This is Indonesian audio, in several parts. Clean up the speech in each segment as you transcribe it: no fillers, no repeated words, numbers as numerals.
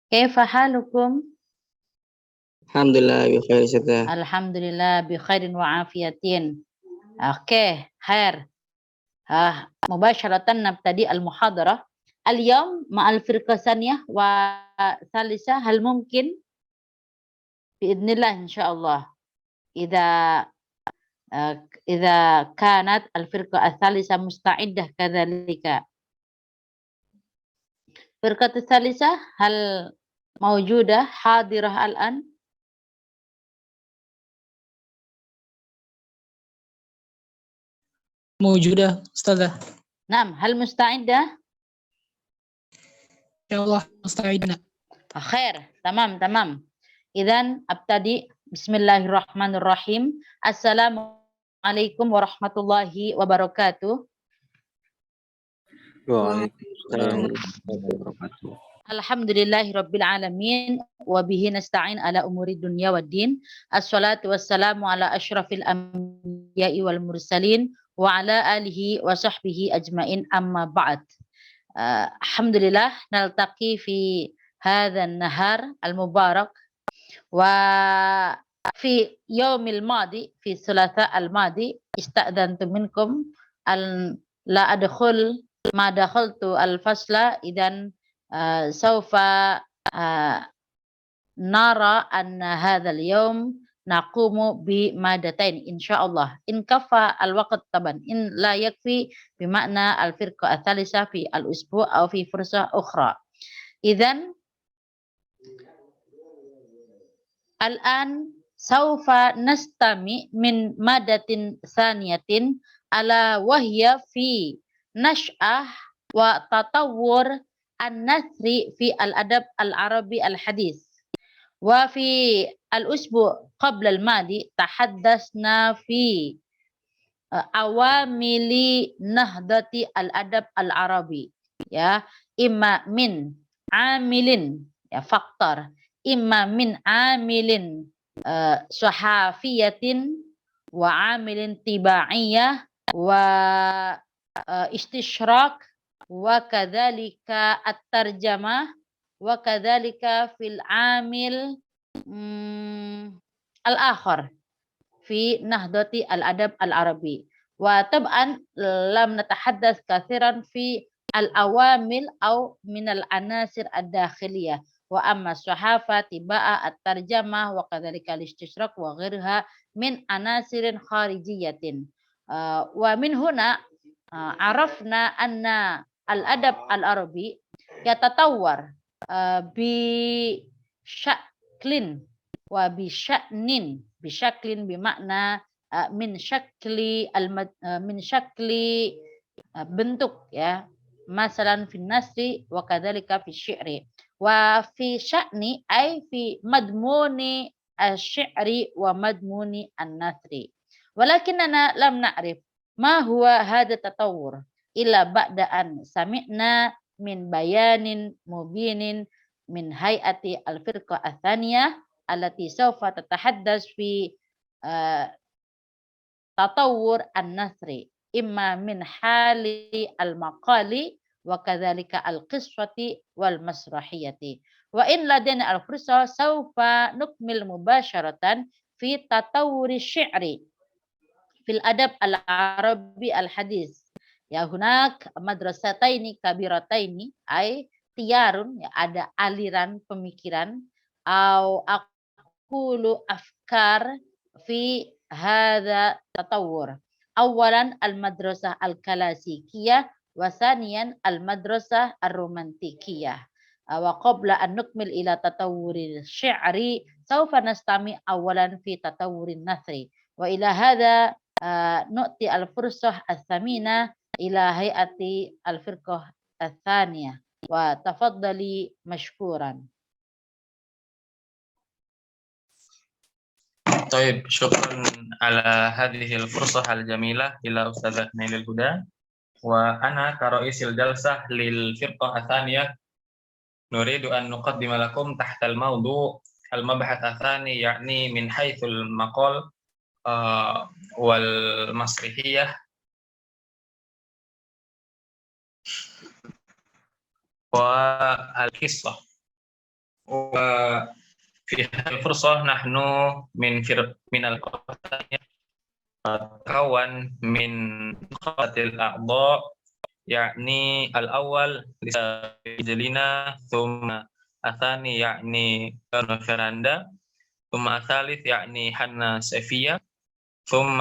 Kaifa halukum? Alhamdulillah bi khair Ustazah. Alhamdulillah bi khairin wa afiyatin. Oke, khair. Mubasharatan nabtadi al-muhadarah. Al-yawm ma'al firqah saniyah wa thalisah hal mumkin biidznillah insyaallah. إذا كانت الفرقة الثالثة مستعدة كذلك. فرقة الثالثة هل موجودة حاضرة الآن؟ موجودة أستاذة. نعم، هل مستعدة؟ إن شاء الله مستعدنا. خير، تمام. إذن أبتدي. Bismillahirrahmanirrahim. Assalamualaikum warahmatullahi wabarakatuh. Waalaikumsalam warahmatullahi wabarakatuh. Alhamdulillahi rabbil alamin wa bihi nasta'in ala umuri dunya waddin. Assalatu wassalamu ala asyrafil anbiya'i wal mursalin wa ala alihi wa sahbihi ajmain amma ba'd. Alhamdulillah naltaqi fi hadzal nahar al-mubarak wa fi yaumil madi fi thulatha al-madi ista'dhantu minkum an la adkhul ma dakhaltu al-fasla idan saufa nara anna hadzal yaum naqumu bi madatain insyaallah in kafa al-waqt taban in la yakfi bimakna al-firqa ats-tsalitsah fi al-usbu' aw fi fursah ukhra. Idzan al-an saufa nastami min madatin tsaniyatin ala wahya fi nash'ah wa tatawwur an-nasri fi al-adab al-arabi al-hadis. Wa fi al-usbu' qabla al-madi tahaddasna fi awamili nahdati al-adab al-arabi, ya, imma min amilin, ya, faktor, imma min amilin sahafiyatin wa amilin tibaiyah wa istishrak wa kadzalika at-tarjamah wa kadzalika fil amil al-akhar fi nahdati al-adab al-arabi. Wa tab'an lam natahaddath katsiran fi al-awamil aw min al-anasir ad-dakhiliyah wa amma sahafa tibaa at-tarjamah wa kadzalika al-istishrak wa ghairuha min anasirin kharijiyatin. Wa min huna arafna anna al-adab al-arabi yatatawwar bi syaklin wa bi sya'nin, bi syaklin bimakna min syakli bentuk, ya, masalan fi nasri wa kadzalika fi syi'ri wa fi sya'ni ay fi madmuni asy-syi'ri wa madmuni an-nasri walakinna lam na'rif ma huwa hadha tatawwur illa ba'da an sami'na min bayanin mubinin min hay'ati al-firqah ats-tsaniyah allati sawfa tatahaddas fi tatawwur an-nasri imma min hali al-maqali wa kadzalika al-qissati wal masrahiyati wa in ladana al-fursa sawfa nukmil mubasharatan fi tatawwuri syi'ri fil adab al-arabi al-hadis. Ya, hunak madrasataini kabirataini ay tiyarun, ya, ada aliran pemikiran au aqulu afkar fi hadza tatawwur. Awalan al-madrasah al-klasikiyah wa thaniyan al-madrasah ar-romantikiyah. Wa qabla an nukmil ila tatawwuril syi'ri sawfa nastami awalan fi tatawwurin nasri. Wa ila hadza nu'ti al-fursah ats-tsamina ila hayati al-firqah ats-tsaniyah wa tafaddali mashkuran. طيب شكرا على هذه الفرصة الجميلة إلى أستاذة نيل الهدى وأنا كرئيس الجلسة للفرقة الثانية نريد أن نقدم لكم تحت الموضوع المبحث الثاني يعني من حيث المقال والمسرحية والقصة. وفي هذه الفرصة نحن من القوانين تتكون من خمسة الأعضاء، يعني الأول لنا، ثم الثاني يعني فرندا، ثم الثالث يعني حنا سيفية، ثم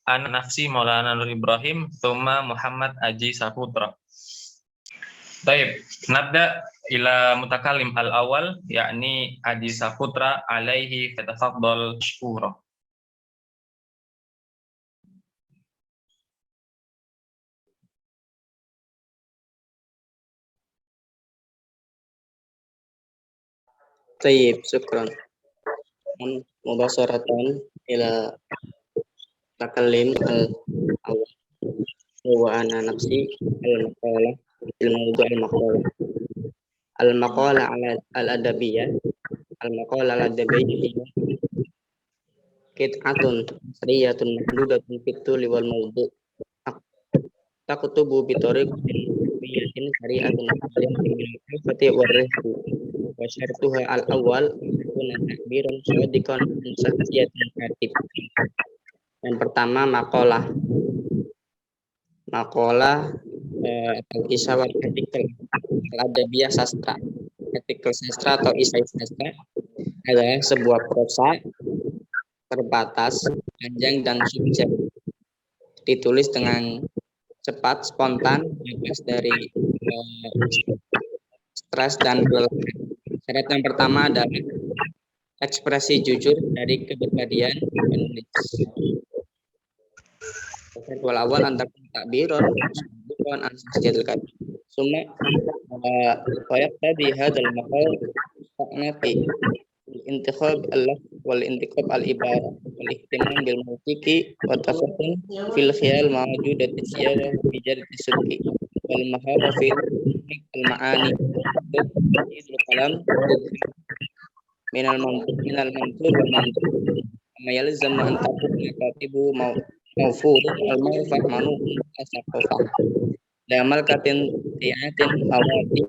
أنا نفسي مولانا نور إبراهيم، ثم محمد أجي ساputra. طيب نبدأ إلى متكلم الأول يعني أجي ساputra عليه فتفضل مشكورا. طيب شكرا. مباشرة إلى تكلم الأول هو أنا نفسي المقالة الموضوع المقالة على الأدبية. المقالة الأدبية هي قطعة سرية محدودة في الطول والموضوع تكتب بطريقة علمية سريعة من الكلفة والرفق، وشرطها الأول أن يكون تعبيرا صادقا عن شخصية الكاتب. Yang pertama makalah atau isawat artikel al-adabiyah sastra. Artikel sastra atau isai sastra adalah sebuah prosa terbatas, panjang dan subjek, ditulis dengan cepat, spontan, bebas dari stres dan kelelahan. Syarat yang pertama adalah ekspresi jujur dari kepribadian penulis. Wal awal antar takbiron bukan ansasiyatul kadim. Summa tadi hadal maqal fa'nati intikhab al-lafz wal intikhab al-ibarah wal ihtimam bil mawtiqi wa tafakkur fil khiyal mawjudat siyarah fi jarti sudki wal mahara fil al-ma'ani al kalam minal mantur wal mantur ma yalzamu an takuna katibu mawfur al-ma'rifah manuhun asaqofah damal katin tiatin awati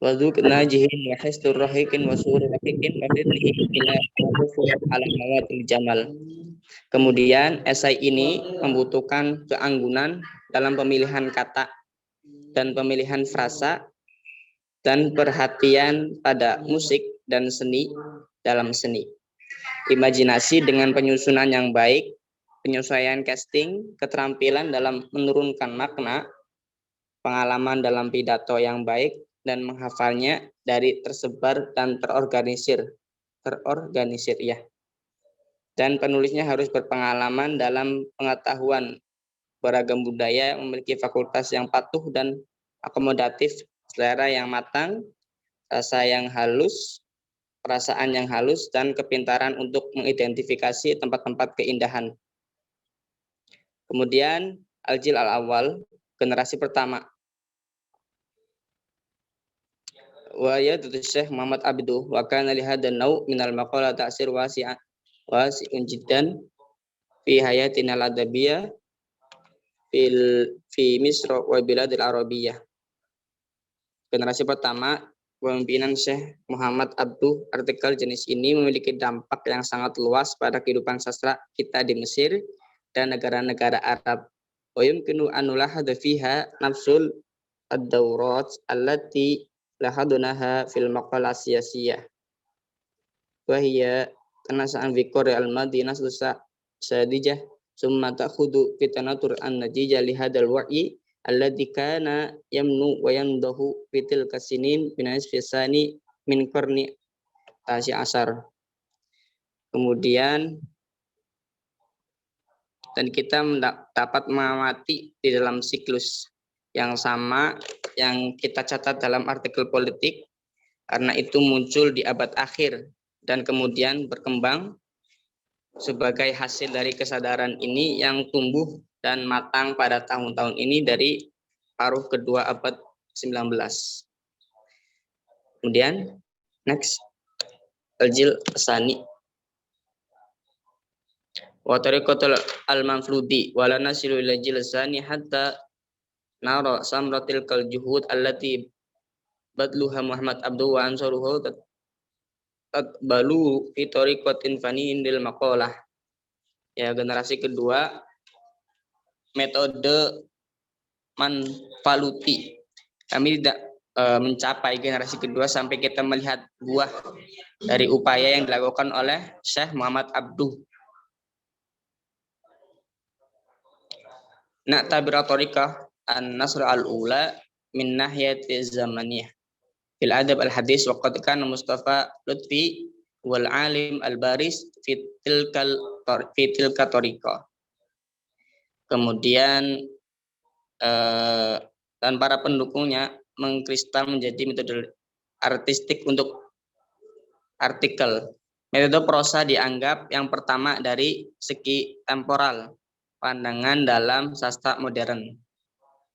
waduk najihin wa histur rahikin wa surur rahikin wa fitnihi ila ma'rufiyat ala mawatil jamal. Kemudian esai ini membutuhkan keanggunan dalam pemilihan kata dan pemilihan frasa dan perhatian pada musik dan seni dalam seni. Imajinasi dengan penyusunan yang baik, penyesuaian casting, keterampilan dalam menurunkan makna, pengalaman dalam pidato yang baik, dan menghafalnya dari tersebar dan terorganisir ya. Dan penulisnya harus berpengalaman dalam pengetahuan beragam budaya, memiliki fakultas yang patuh dan akomodatif, selera yang matang, rasa yang halus, perasaan yang halus, dan kepintaran untuk mengidentifikasi tempat-tempat keindahan. Kemudian Al-Jil al-Awwal, generasi pertama. Wa yadud Syekh Muhammad Abduh wa kana li hadha an-naw' min al-maqala ta'sir wasi'un jiddan fi hayatina al-adabiyyah fi Misr wa biladil Arabiyyah. Generasi pertama pemimpinan Syekh Muhammad Abduh, artikel jenis ini memiliki dampak yang sangat luas pada kehidupan sastra kita di Mesir dan negara-negara Arab. Wa yumkinu an nulahadha fiha nafsul ad-dawrat allati lahadunaha fil maqalah siyasiyah wa hiya tanasa'an fi qari al-madinah sadijah summa ta'khudu fitanatur an-najija li hadal wa'i alladhi kana yamnu wa yandahu fitil kasinin binas fisani min qarni tasi asar. Kemudian dan kita dapat mengamati di dalam siklus yang sama yang kita catat dalam artikel politik, karena itu muncul di abad akhir dan kemudian berkembang sebagai hasil dari kesadaran ini yang tumbuh dan matang pada tahun-tahun ini dari paruh kedua abad 19. Kemudian next Al-Jil Asani wa tariqatul al-manfludi wa la nasilu ila jil asani hatta nara samratil kal juhud allati badluha Muhammad Abdu wa ansaruhu tatbalu fi tariqatin faniin lil maqalah. Ya, generasi kedua metode Manfaluti. Kami tidak mencapai generasi kedua sampai kita melihat buah dari upaya yang dilakukan oleh Syekh Muhammad Abduh. Na'tabira tariqah an-nasr al-ula min nahyati zamaniyah fil adab al-hadis wa qad kana Mustafa Lutfi wal alim al-baris fi tilka tariqah. Kemudian dan para pendukungnya mengkristal menjadi metode artistik untuk artikel. Metode prosa dianggap yang pertama dari segi temporal, pandangan dalam sastra modern.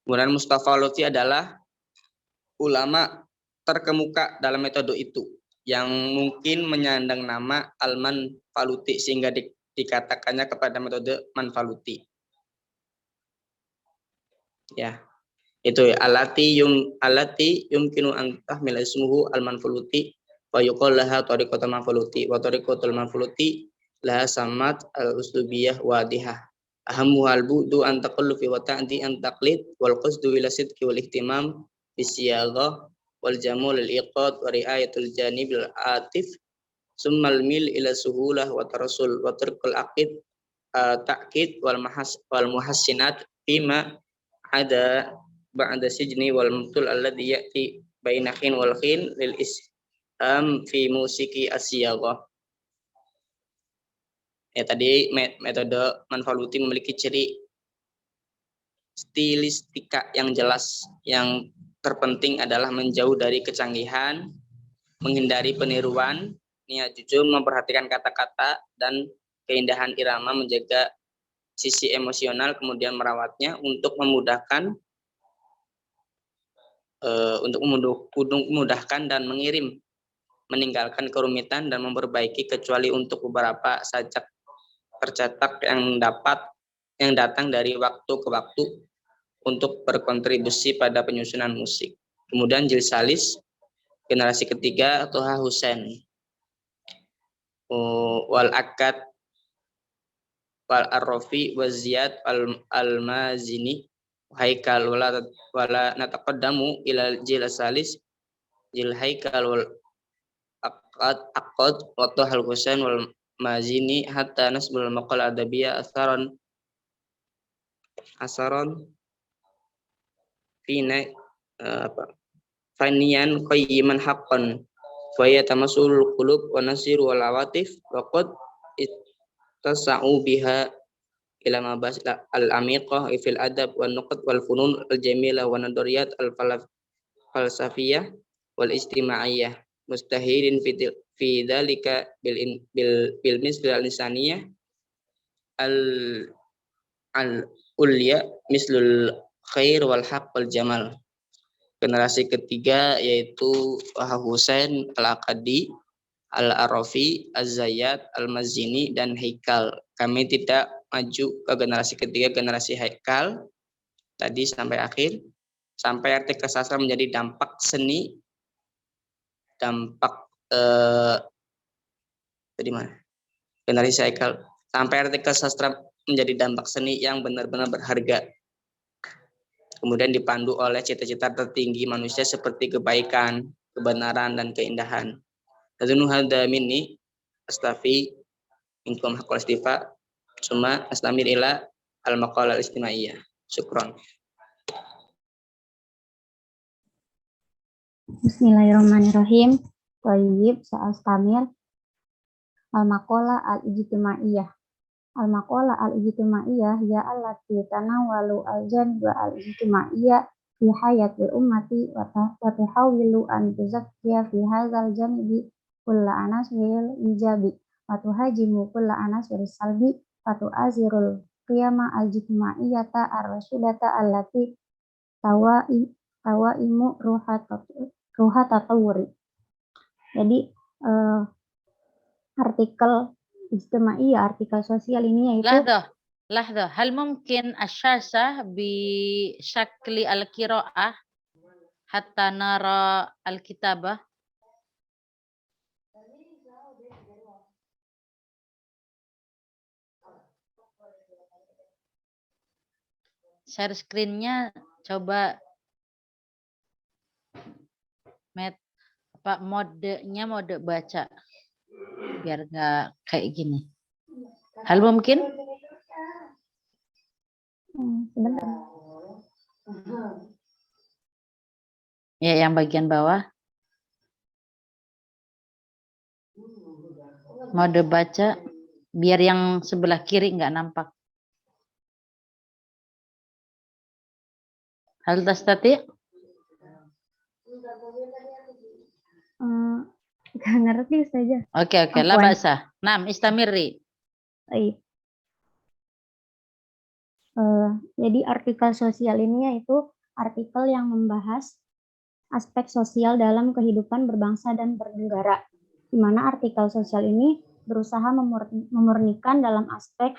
Kemudian Mustafa Lutfi adalah ulama terkemuka dalam metode itu, yang mungkin menyandang nama Al-Manfaluti sehingga dikatakannya kepada metode Manfaluti. Ya, itu alati yumkinu an tahmila ismuhu al-manfuluti wa yuqal laha tariqatul manfuluti wa tariqatul manfuluti laha samat al-uslubiyah wadihah ahammu al-bu'du an taqallufi wa ta'di an taqlid wal qasdu ila sidqi wal ihtimam bisiyagah wal jamul al-iqad wa riayatul janibil atif summal mil ila suhulah wa tarasul wa tarkul aqid ta'kid wal muhassinat fima ada ba'da sijni wal mutul alladhi ya'ti baina khin wal khin lil isham fi musiki asyaghah. Ya, tadi metode Manfaluti memiliki ciri stilistika yang jelas. Yang terpenting adalah menjauh dari kecanggihan, menghindari peniruan, niat jujur, memperhatikan kata-kata dan keindahan irama, menjaga sisi emosional, kemudian merawatnya untuk memudahkan dan mengirim, meninggalkan kerumitan dan memperbaiki kecuali untuk beberapa sajak tercetak yang datang dari waktu ke waktu untuk berkontribusi pada penyusunan musik. Kemudian Jilsalis generasi ketiga Toha Husain wal Akad wal Arrofi wa Ziyad al-Mazini Haikal wala nataqaddamu ila Jilsalis Jil Haikal wal Aqad wa Toha Husain wal Mazini hatta nasbul maqal adabiyah asaron fina faniyan qayyiman haqqan wa yatamasul qulub wa nasir wal awatif wa qad tasa'u biha ila mabas al-amiqah fil adab wan nuqat wal funun al-jamilah wa nadariyat al-falsafiyah wal istima'iyah mustahilin fi dzalika bil misl al-lisaniyah al-ulya mislul khair wal haqq wal jamal. Generasi ketiga yaitu Husain al-Aqadi, Al-Arafi, Az-Zayyad, Al-Mazini, dan Haikal. Kami tidak maju ke generasi ketiga, generasi Haikal tadi sampai akhir, sampai artikel sastra menjadi dampak seni, dampak tadi mana? Generasi Haikal sampai artikel sastra menjadi dampak seni yang benar-benar berharga. Kemudian dipandu oleh cita-cita tertinggi manusia seperti kebaikan, kebenaran, dan keindahan. Adunu hadza minni astafi minkum haqqal istifa summa astamir ila al-maqalah al-istimaiyah. Syukran. Bismillahirrahmanirrahim. Thayyib sa'astamir al-maqalah al-ijtimaiyah. Al-maqalah al-ijtimaiyah ya allati tanawalu al-janib al-ijtimaiyah fi hayatil ummati wa tuhawilu an tuzakkiya fi hadzal janibi kulla anasiril ijabi wa tuhajimu kulla anasiril salbi wa tu'azirul qiyama al-ijtimaiyata ar-rasyidata allati tawaimu ruha tatawuri. Jadi artikel ijtimaiyah, artikel sosial ini yaitu لحظة، هل ممكن الشاشة بشكل القراءة حتى نرى الكتابة؟ Share screen-nya coba modenya mode baca biar nggak kayak gini. Hal mungkin? Sebentar. Ya, yang bagian bawah. Mode baca biar yang sebelah kiri nggak nampak. Hal tastati? Nggak ngerti saja. Oke, la ba'sa. Nam, istamiri. Baik. Jadi artikel sosial ini yaitu artikel yang membahas aspek sosial dalam kehidupan berbangsa dan bernegara, di mana artikel sosial ini berusaha memurnikan dalam aspek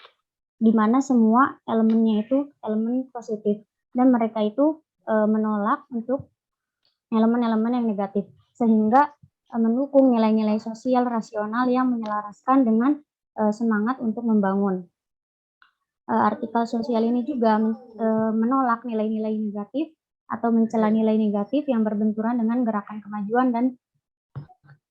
di mana semua elemennya itu elemen positif dan mereka itu menolak untuk elemen-elemen yang negatif, sehingga mendukung nilai-nilai sosial rasional yang menyelaraskan dengan semangat untuk membangun. Artikel sosial ini juga menolak nilai-nilai negatif atau mencela nilai negatif yang berbenturan dengan gerakan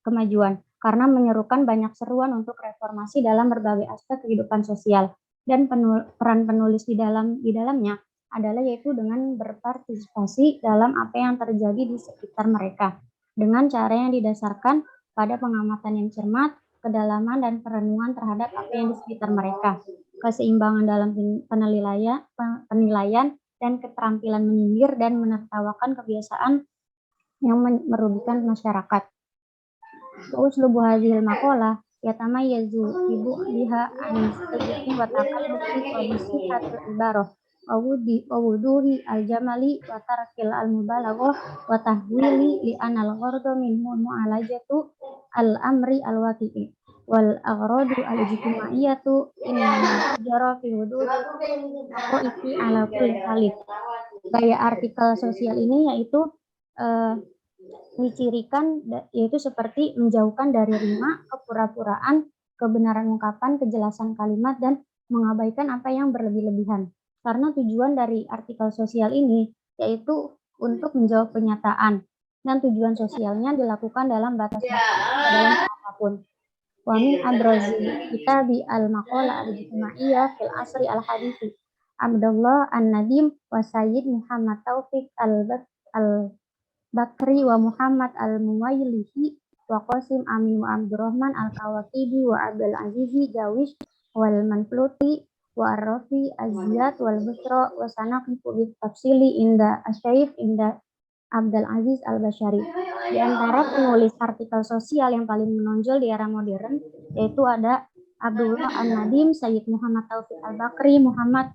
kemajuan karena menyerukan banyak seruan untuk reformasi dalam berbagai aspek kehidupan sosial, dan peran penulis di dalamnya adalah yaitu dengan berpartisipasi dalam apa yang terjadi di sekitar mereka dengan cara yang didasarkan pada pengamatan yang cermat, kedalaman dan perenungan terhadap apa yang di sekitar mereka, keseimbangan dalam penilaian dan keterampilan menyindir dan menertawakan kebiasaan yang merugikan masyarakat. Uslubu hadhil maqalah yatamayyazu bi bu'diha an sayyi'in wa taqalluqi wa bisihatil ibarah wa wuduhi al-jamali wa tarkil al-mubalaghah wa tahwili li anal ghardu minhu mu'alajatu al-amri al-waqi'i wal aghradu al-ijtimaiyatu inna jara fi hudud haqaiqi ala kulli halid. Gaya artikel sosial ini yaitu dicirikan yaitu seperti menjauhkan dari rima, kepura-puraan, kebenaran ungkapan, kejelasan kalimat, dan mengabaikan apa yang berlebih-lebihan. Karena tujuan dari artikel sosial ini yaitu untuk menjawab kenyataan, dan tujuan sosialnya dilakukan dalam batas-batas apapun. Wa min abrazi kitabi al-maqalah al-ijtimaiyah fil asri al-hadithi Abdullah An-Nadim wa Sayyid Muhammad Taufik Bakri wa Muhammad al-Muwailihi wa Qasim Amin wa Abdurrahman al-Kawakibi wa Abdul Azizi Jawish wal Manfluti wa Ar-Rafi Az-Ziyad wal Busra wa Sanaqifu bit tafsili inda asyaikh inda Abdul Aziz al-Bashari. Di antara penulis artikel sosial yang paling menonjol di era modern yaitu ada Abdullah An-Nadim, Sayyid Muhammad Taufik Al-Bakri, Muhammad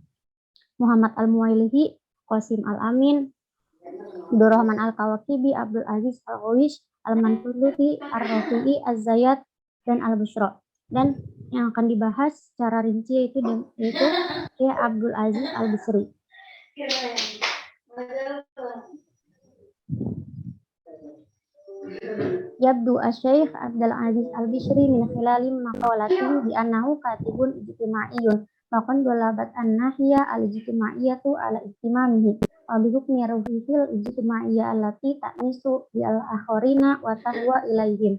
al-Muwailihi, Qasim al-Amin, Abdurrahman al-Kawakibi, Abdul Aziz al-Ghawish, al-Manfuluti, Ar-Rafi'i, Az-Zayat, dan Al-Bushra. Dan yang akan dibahas secara rinci yaitu Syekh Abdul Aziz al-Bisri. Yabdu asy-Syaikh Abdul Aziz al-Bisri min khilali maqalatin bi annahu katibun ijtimaiyun faqad dalabat an-nahya al-ijtimaiyatu ala ijtimamihi wa bi hukmi ruhil ijtimaiyah allati ta'nisu bi al-akharina wa tahwa ilaihim.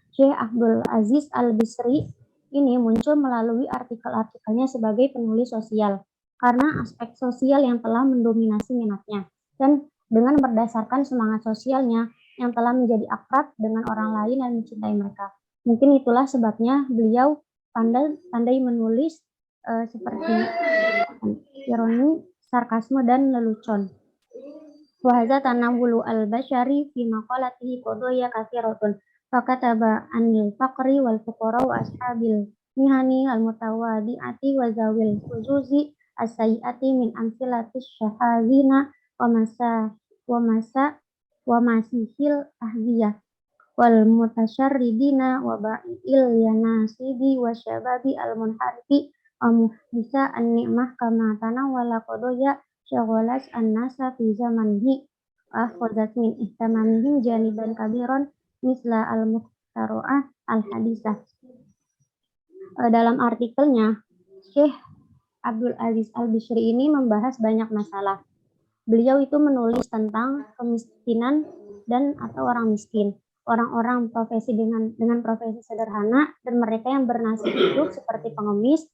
Syekh Abdul Aziz al-Bisri ini muncul melalui artikel-artikelnya sebagai penulis sosial karena aspek sosial yang telah mendominasi minatnya, dan dengan berdasarkan semangat sosialnya yang telah menjadi akrab dengan orang lain dan mencintai mereka. Mungkin itulah sebabnya beliau pandai menulis seperti ironi, sarkasme, dan lelucon. Wa hadza tanawwulu al-bashari fi maqalatihi qadaya katsiratun. Fakataba anil faqri wal fuqara wa ashabil mihani al-mutawadi'ati wa zawil huzuzi as-sayyi'ati min amsilatis syahazina wa masihil ahziyah wal mutasyarridina wa ba'il yanasibi wa syababi al-munharifi bisa an-ni'mah kama tanawwala qadaya syaghalat an-nasa fi zamanihi akhadhat min ihtimamihim janiban kabiran misla al-muhtaro'ah al-hadisah. Dalam artikelnya, Syekh Abdul Aziz Al-Bishri ini membahas banyak masalah. Beliau itu menulis tentang kemiskinan dan atau orang miskin, orang-orang profesi dengan profesi sederhana, dan mereka yang bernasib hidup seperti pengemis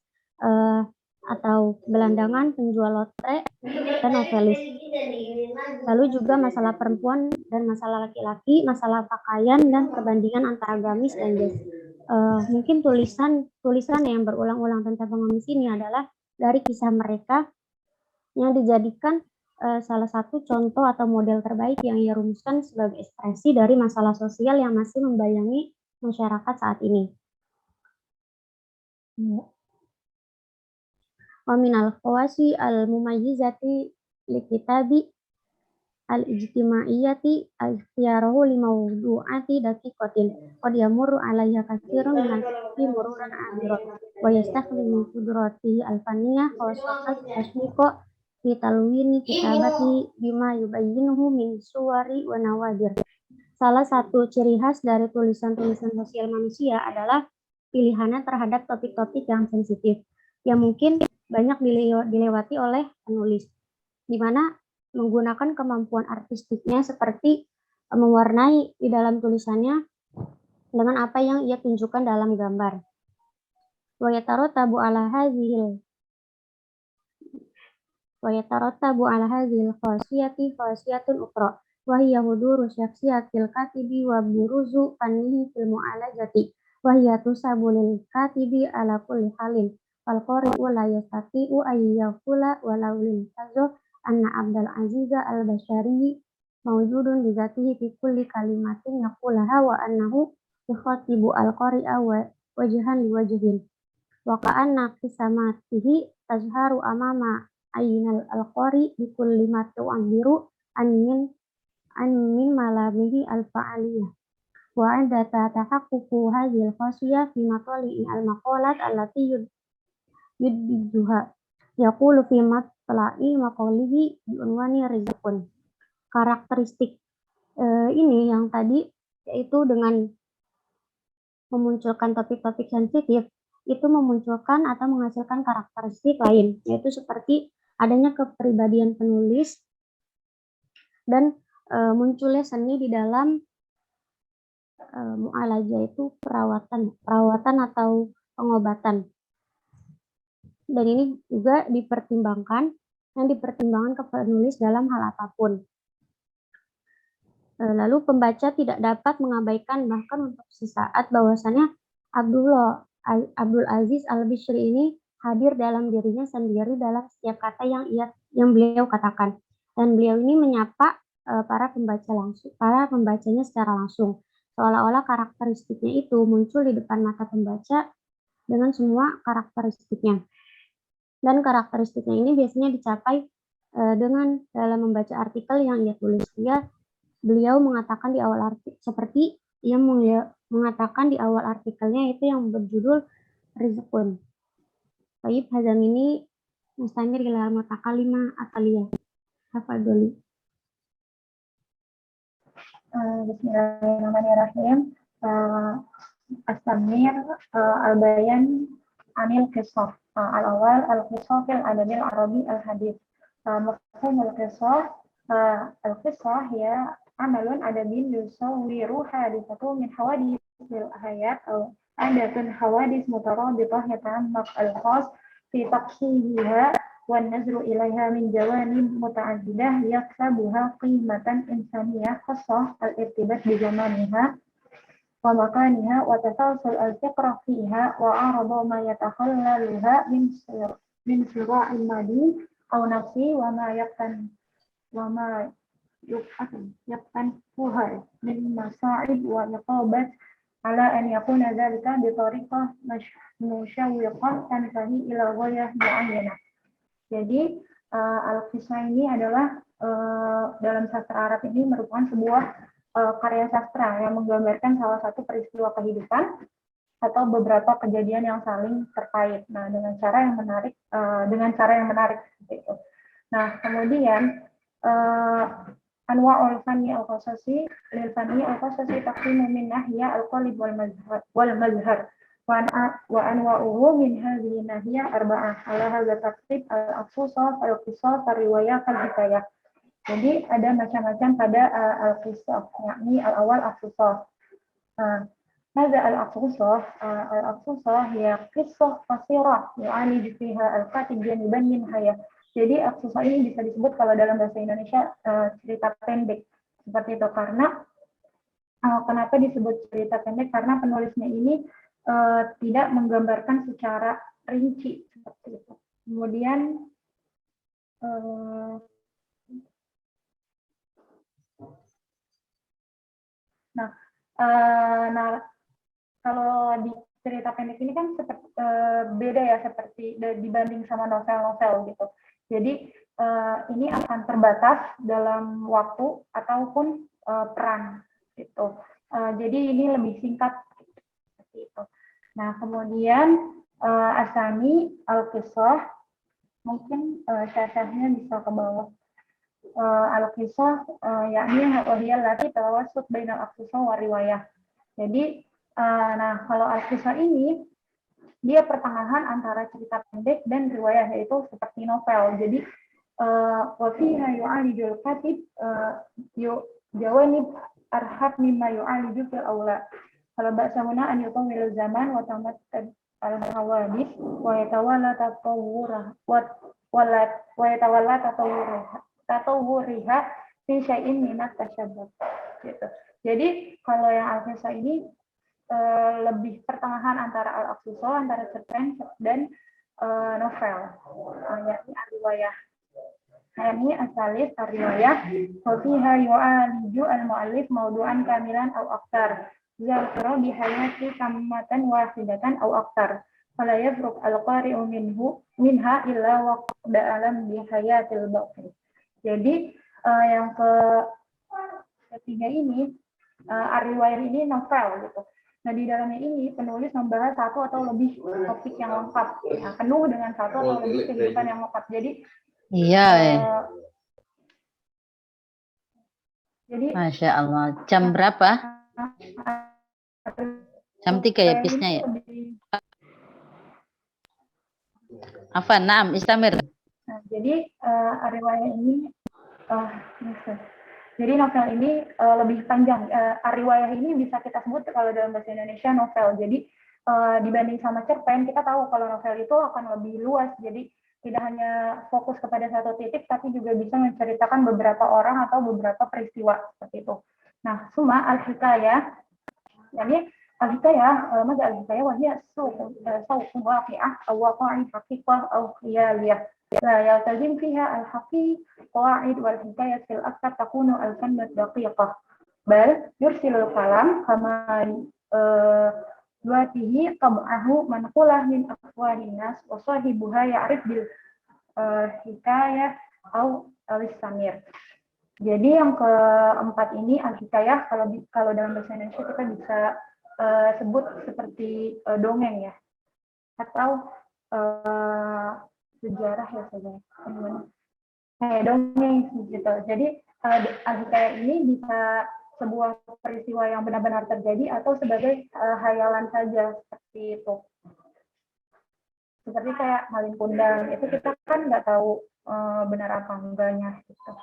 atau gelandangan, penjual lotre, dan novelis. Lalu juga masalah perempuan dan masalah laki-laki, masalah pakaian, dan perbandingan antara gamis dan jas. Mungkin tulisan yang berulang-ulang tentang pengemis ini adalah dari kisah mereka yang dijadikan salah satu contoh atau model terbaik yang ia rumuskan sebagai ekspresi dari masalah sosial yang masih membayangi masyarakat saat ini. Wa minal khawasi al-mumayyizati likitabi al-ijtimaiyati al-ikhtiyarahu limawdu'ati daqiqatin qad yamurru alaiha katsirun minal fikri mururan abirat wa yastakhdimu qudratihi al-faniyah wa saqat tashmiqa fi talwini kitabati bima yubayyinuhu min suwari wa nawadir. Salah satu ciri khas dari tulisan-tulisan sosial manusia adalah pilihannya terhadap topik-topik yang sensitif, yang mungkin banyak dilewati oleh penulis, di mana menggunakan kemampuan artistiknya seperti mewarnai di dalam tulisannya dengan apa yang ia tunjukkan dalam gambar. Wa yatarattabu ala hadhil khasiyatun ukhra wa hiya huduru syakhsiyatil katibi wa buruzu fannihi fil mu'alajati wa hiya tusabu lil katibi ala kulli halin fal qari'u la yastati'u ay yaqula walau lil tazo anna Abdul Aziz al-Bashari mawjudun bi zatihi fi kulli kalimatin yaqulaha wa annahu yukhatibu al-qari'a wa wajhan li wajhin wa ka'anna qisamatihi tazharu amama aynal al-qari bi kulli ma tu'abbiru an min malamihi al-fa'aliyah wa 'inda tahaqququ hadhil khasiyah fi matali'i al-maqalat allati yudbijuha yaqulu fi matla'i maqalihi bi unwani rizqun. Karakteristik ini yang tadi, yaitu dengan memunculkan topik-topik sensitif, itu memunculkan atau menghasilkan karakteristik lain, yaitu seperti adanya kepribadian penulis dan munculnya seni di dalam mu'alajah, itu perawatan atau pengobatan. Dan ini juga dipertimbangkan ke penulis dalam hal apapun. Lalu pembaca tidak dapat mengabaikan bahkan untuk sesaat bahwasannya Abdul Aziz Al-Bishri ini hadir dalam dirinya sendiri dalam setiap kata yang beliau katakan, dan beliau ini menyapa para pembacanya secara langsung, seolah-olah karakteristiknya itu muncul di depan mata pembaca dengan semua karakteristiknya. Dan karakteristiknya ini biasanya dicapai dengan dalam membaca artikel yang ia tulis. Beliau mengatakan di awal artikel, seperti ia mengatakan di awal artikelnya, itu yang berjudul Rizqun. Baik, hazam ini mustamir ila mutakalimah ataliyah. Hafadholi. Bismillahirrahmanirrahim. As-Samir al-Bayan anil qisah. Al-awal al-qisah fil adabil arabi al-hadith. Mafhum al-qisah ya amalun adabin yusawwiru hadithatu min hawadithil hayat atau adatun hawadith mutarabitah yata'ammaq al-khas fi taqsihiha wan nazru ilaiha min jawanib muta'addidah yaksabuha qimatan insaniyah khassah al-irtibat bi zamaniha wa makaniha wa tasalsul al-fiqrah fiha wa arada ma yatakhallaluha min sira'il madi aw nafsi wa ma yaqtan fuha min masa'ib wa iqabat ala an yakuna dhalika bi tariqah musyawwiqah tantahi ila ghayah mu'ayyanah. Jadi al-qisah ini adalah dalam sastra Arab ini merupakan sebuah karya sastra yang menggambarkan salah satu peristiwa kehidupan atau beberapa kejadian yang saling terkait. Nah, dengan cara yang menarik, seperti itu. Nah, kemudian anwa'ul fani al-qasasi lil fani al-qasasi taqsimu min nahya al-qalib wal mazhar wa anwa'uhu min hadhihi nahya arba'ah ala hadza taqsib al-aqsusah al-qisas riwayat al-hikayah. Jadi ada macam-macam pada al-qisas, yakni al-awal aqsusah. هذا الأقصى هي قصة قصيرة يعالج فيها الكاتب جانبا من حياة. Jadi aqsusah ini bisa disebut kalau dalam bahasa Indonesia cerita pendek seperti itu. Karena kenapa disebut cerita pendek? Karena penulisnya ini tidak menggambarkan secara rinci seperti itu. Kemudian kalau di cerita pendek ini kan beda ya seperti dibanding sama novel-novel gitu. Jadi ini akan terbatas dalam waktu ataupun peran gitu. Jadi ini lebih singkat seperti itu. Nah, kemudian asani al-qisah, mungkin syarahnya bisa ke bawah. Al-qisah yakni wahiyal lati tawassut bainal aqsusah wa riwayah. Jadi nah, kalau al-qisah ini dia pertengahan antara cerita pendek dan riwayah, yaitu seperti novel. Jadi wa fiha yu'alijul katib jawanib arhab mimma yu'aliju fil awla. Kalau bahasa huna an yutawil zaman wa tamat al-hawadis wa yatawalla tatawwurah wa yatawalla tatawwuriha fi syai'in minat tasyabbah gitu. Jadi kalau yang al-qisah ini lebih pertengahan antara al-aqsusah, antara cerpen dan novel, yakni ar-riwayah. Yakni asalis ar-riwayah wa fiha yu'aliju al-mu'allif mawdu'an kamilan aw aktar. Zakara bi hayati kammatan wahidatan aw aktar. Fala yafruq al-qari'u minha illa waqda alam bi hayatil baqi. Jadi yang ketiga ini ar-riwayah ini novel gitu. Nah, di dalamnya ini penulis membahas satu atau lebih topik yang lengkap, penuh dengan satu atau lebih kehidupan yang lengkap. Jadi jadi Masya Allah. Jam berapa? Jam 3 ya bisnya ya? Afan, naam, istamir. Nah, jadi riwayah ini jadi novel ini lebih panjang. Riwayah ini bisa kita sebut kalau dalam bahasa Indonesia novel. Jadi dibanding sama cerpen, kita tahu kalau novel itu akan lebih luas. Jadi tidak hanya fokus kepada satu titik, tapi juga bisa menceritakan beberapa orang atau beberapa peristiwa seperti itu. Nah, summa al-hikayah, yakni al-hikayah, mada al-hikayah wahia suq waqi'ah aw waqa'i haqiqah aw khiyaliyah. لا يلتزم فيها الحقيق قواعد والحكاية في الأكثر تكون الكلمة دقيقة بل يرسل الكلام كما يواته طبعه منقولة من أفواه الناس وصاحبها يعرف بالحكاية أو السمير. Jadi yang keempat ini al-hikayah, kalau dalam bahasa Indonesia kita bisa sebut seperti dongeng ya, atau sejarah ya saja, kayak dongeng gitu. Jadi al-hikayah ini bisa sebuah peristiwa yang benar-benar terjadi atau sebagai hayalan saja seperti itu. Seperti kayak Malin Kundang, itu kita kan nggak tahu benar apa enggaknya gitu.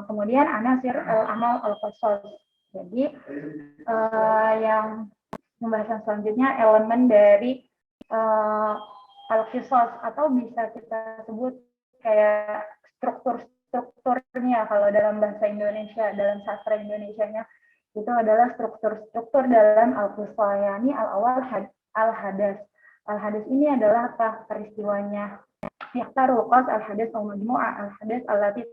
Kemudian anasir al-amal al-qasas. Jadi yang pembahasan selanjutnya elemen dari al-qisas, atau bisa kita sebut kayak strukturnya kalau dalam bahasa Indonesia, dalam sastra Indonesianya itu adalah struktur dalam al-qisas, yakni al-awal al-hadas. Al-hadas ini adalah apa peristiwanya? Yaqtarul qas al-hadas atau majmu'ah al-hadas allati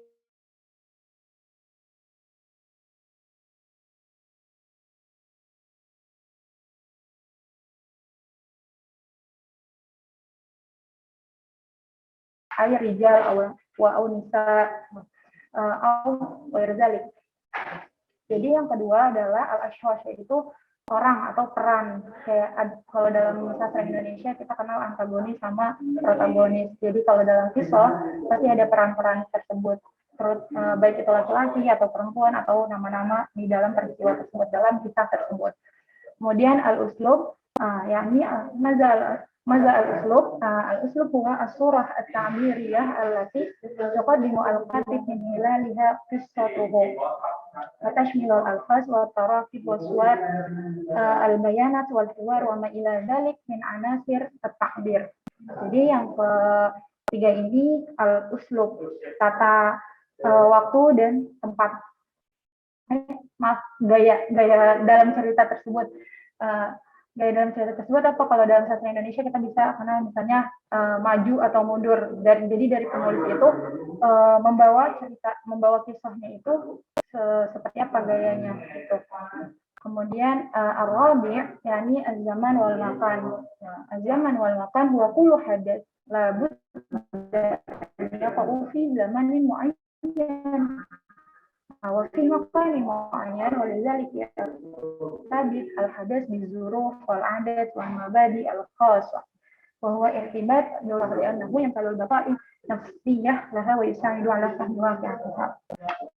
ayat rijal wa nisa au ghair zalik. Jadi yang kedua adalah al-ashwash, yaitu orang atau peran. Kayak kalau dalam sastra Indonesia kita kenal antagonis sama protagonis. Jadi kalau dalam kisah pasti ada peran-peran tersebut, baik itu laki-laki atau perempuan atau nama-nama di dalam peristiwa tersebut, dalam kisah tersebut. Kemudian al-uslub, yakni maza al-uslub huwa as-surah at-ta'miriyah allati tuqaddimu al-katib min hilaliha qissatuhu wa tashmilu al-alfaz wa tarakib wa suwar al-bayanat wal hiwar wa ma ila dhalik min anasir at-ta'bir. Jadi yang ketiga ini al-uslub, tata waktu dan tempat. Gaya dalam cerita tersebut. Gaya dalam cerita tersebut apa? Kalau dalam sastra Indonesia kita bisa kenal misalnya maju atau mundur. Jadi dari penulis itu membawa kisahnya itu seperti apa gayanya gitu. Kemudian ar-rabi' yakni az-zaman wal makan. Az-zaman wal makan huwa kullu hadath la budda yaqa'u fi zamanin mu'ayyan. وفي مكان معين ولذلك يرتبط الحدث بالظروف والعادات والمبادئ الخاصة وهو ارتباط دورة لأنه ينقل البقاء نفسية لها ويساعد على فهم واقعها.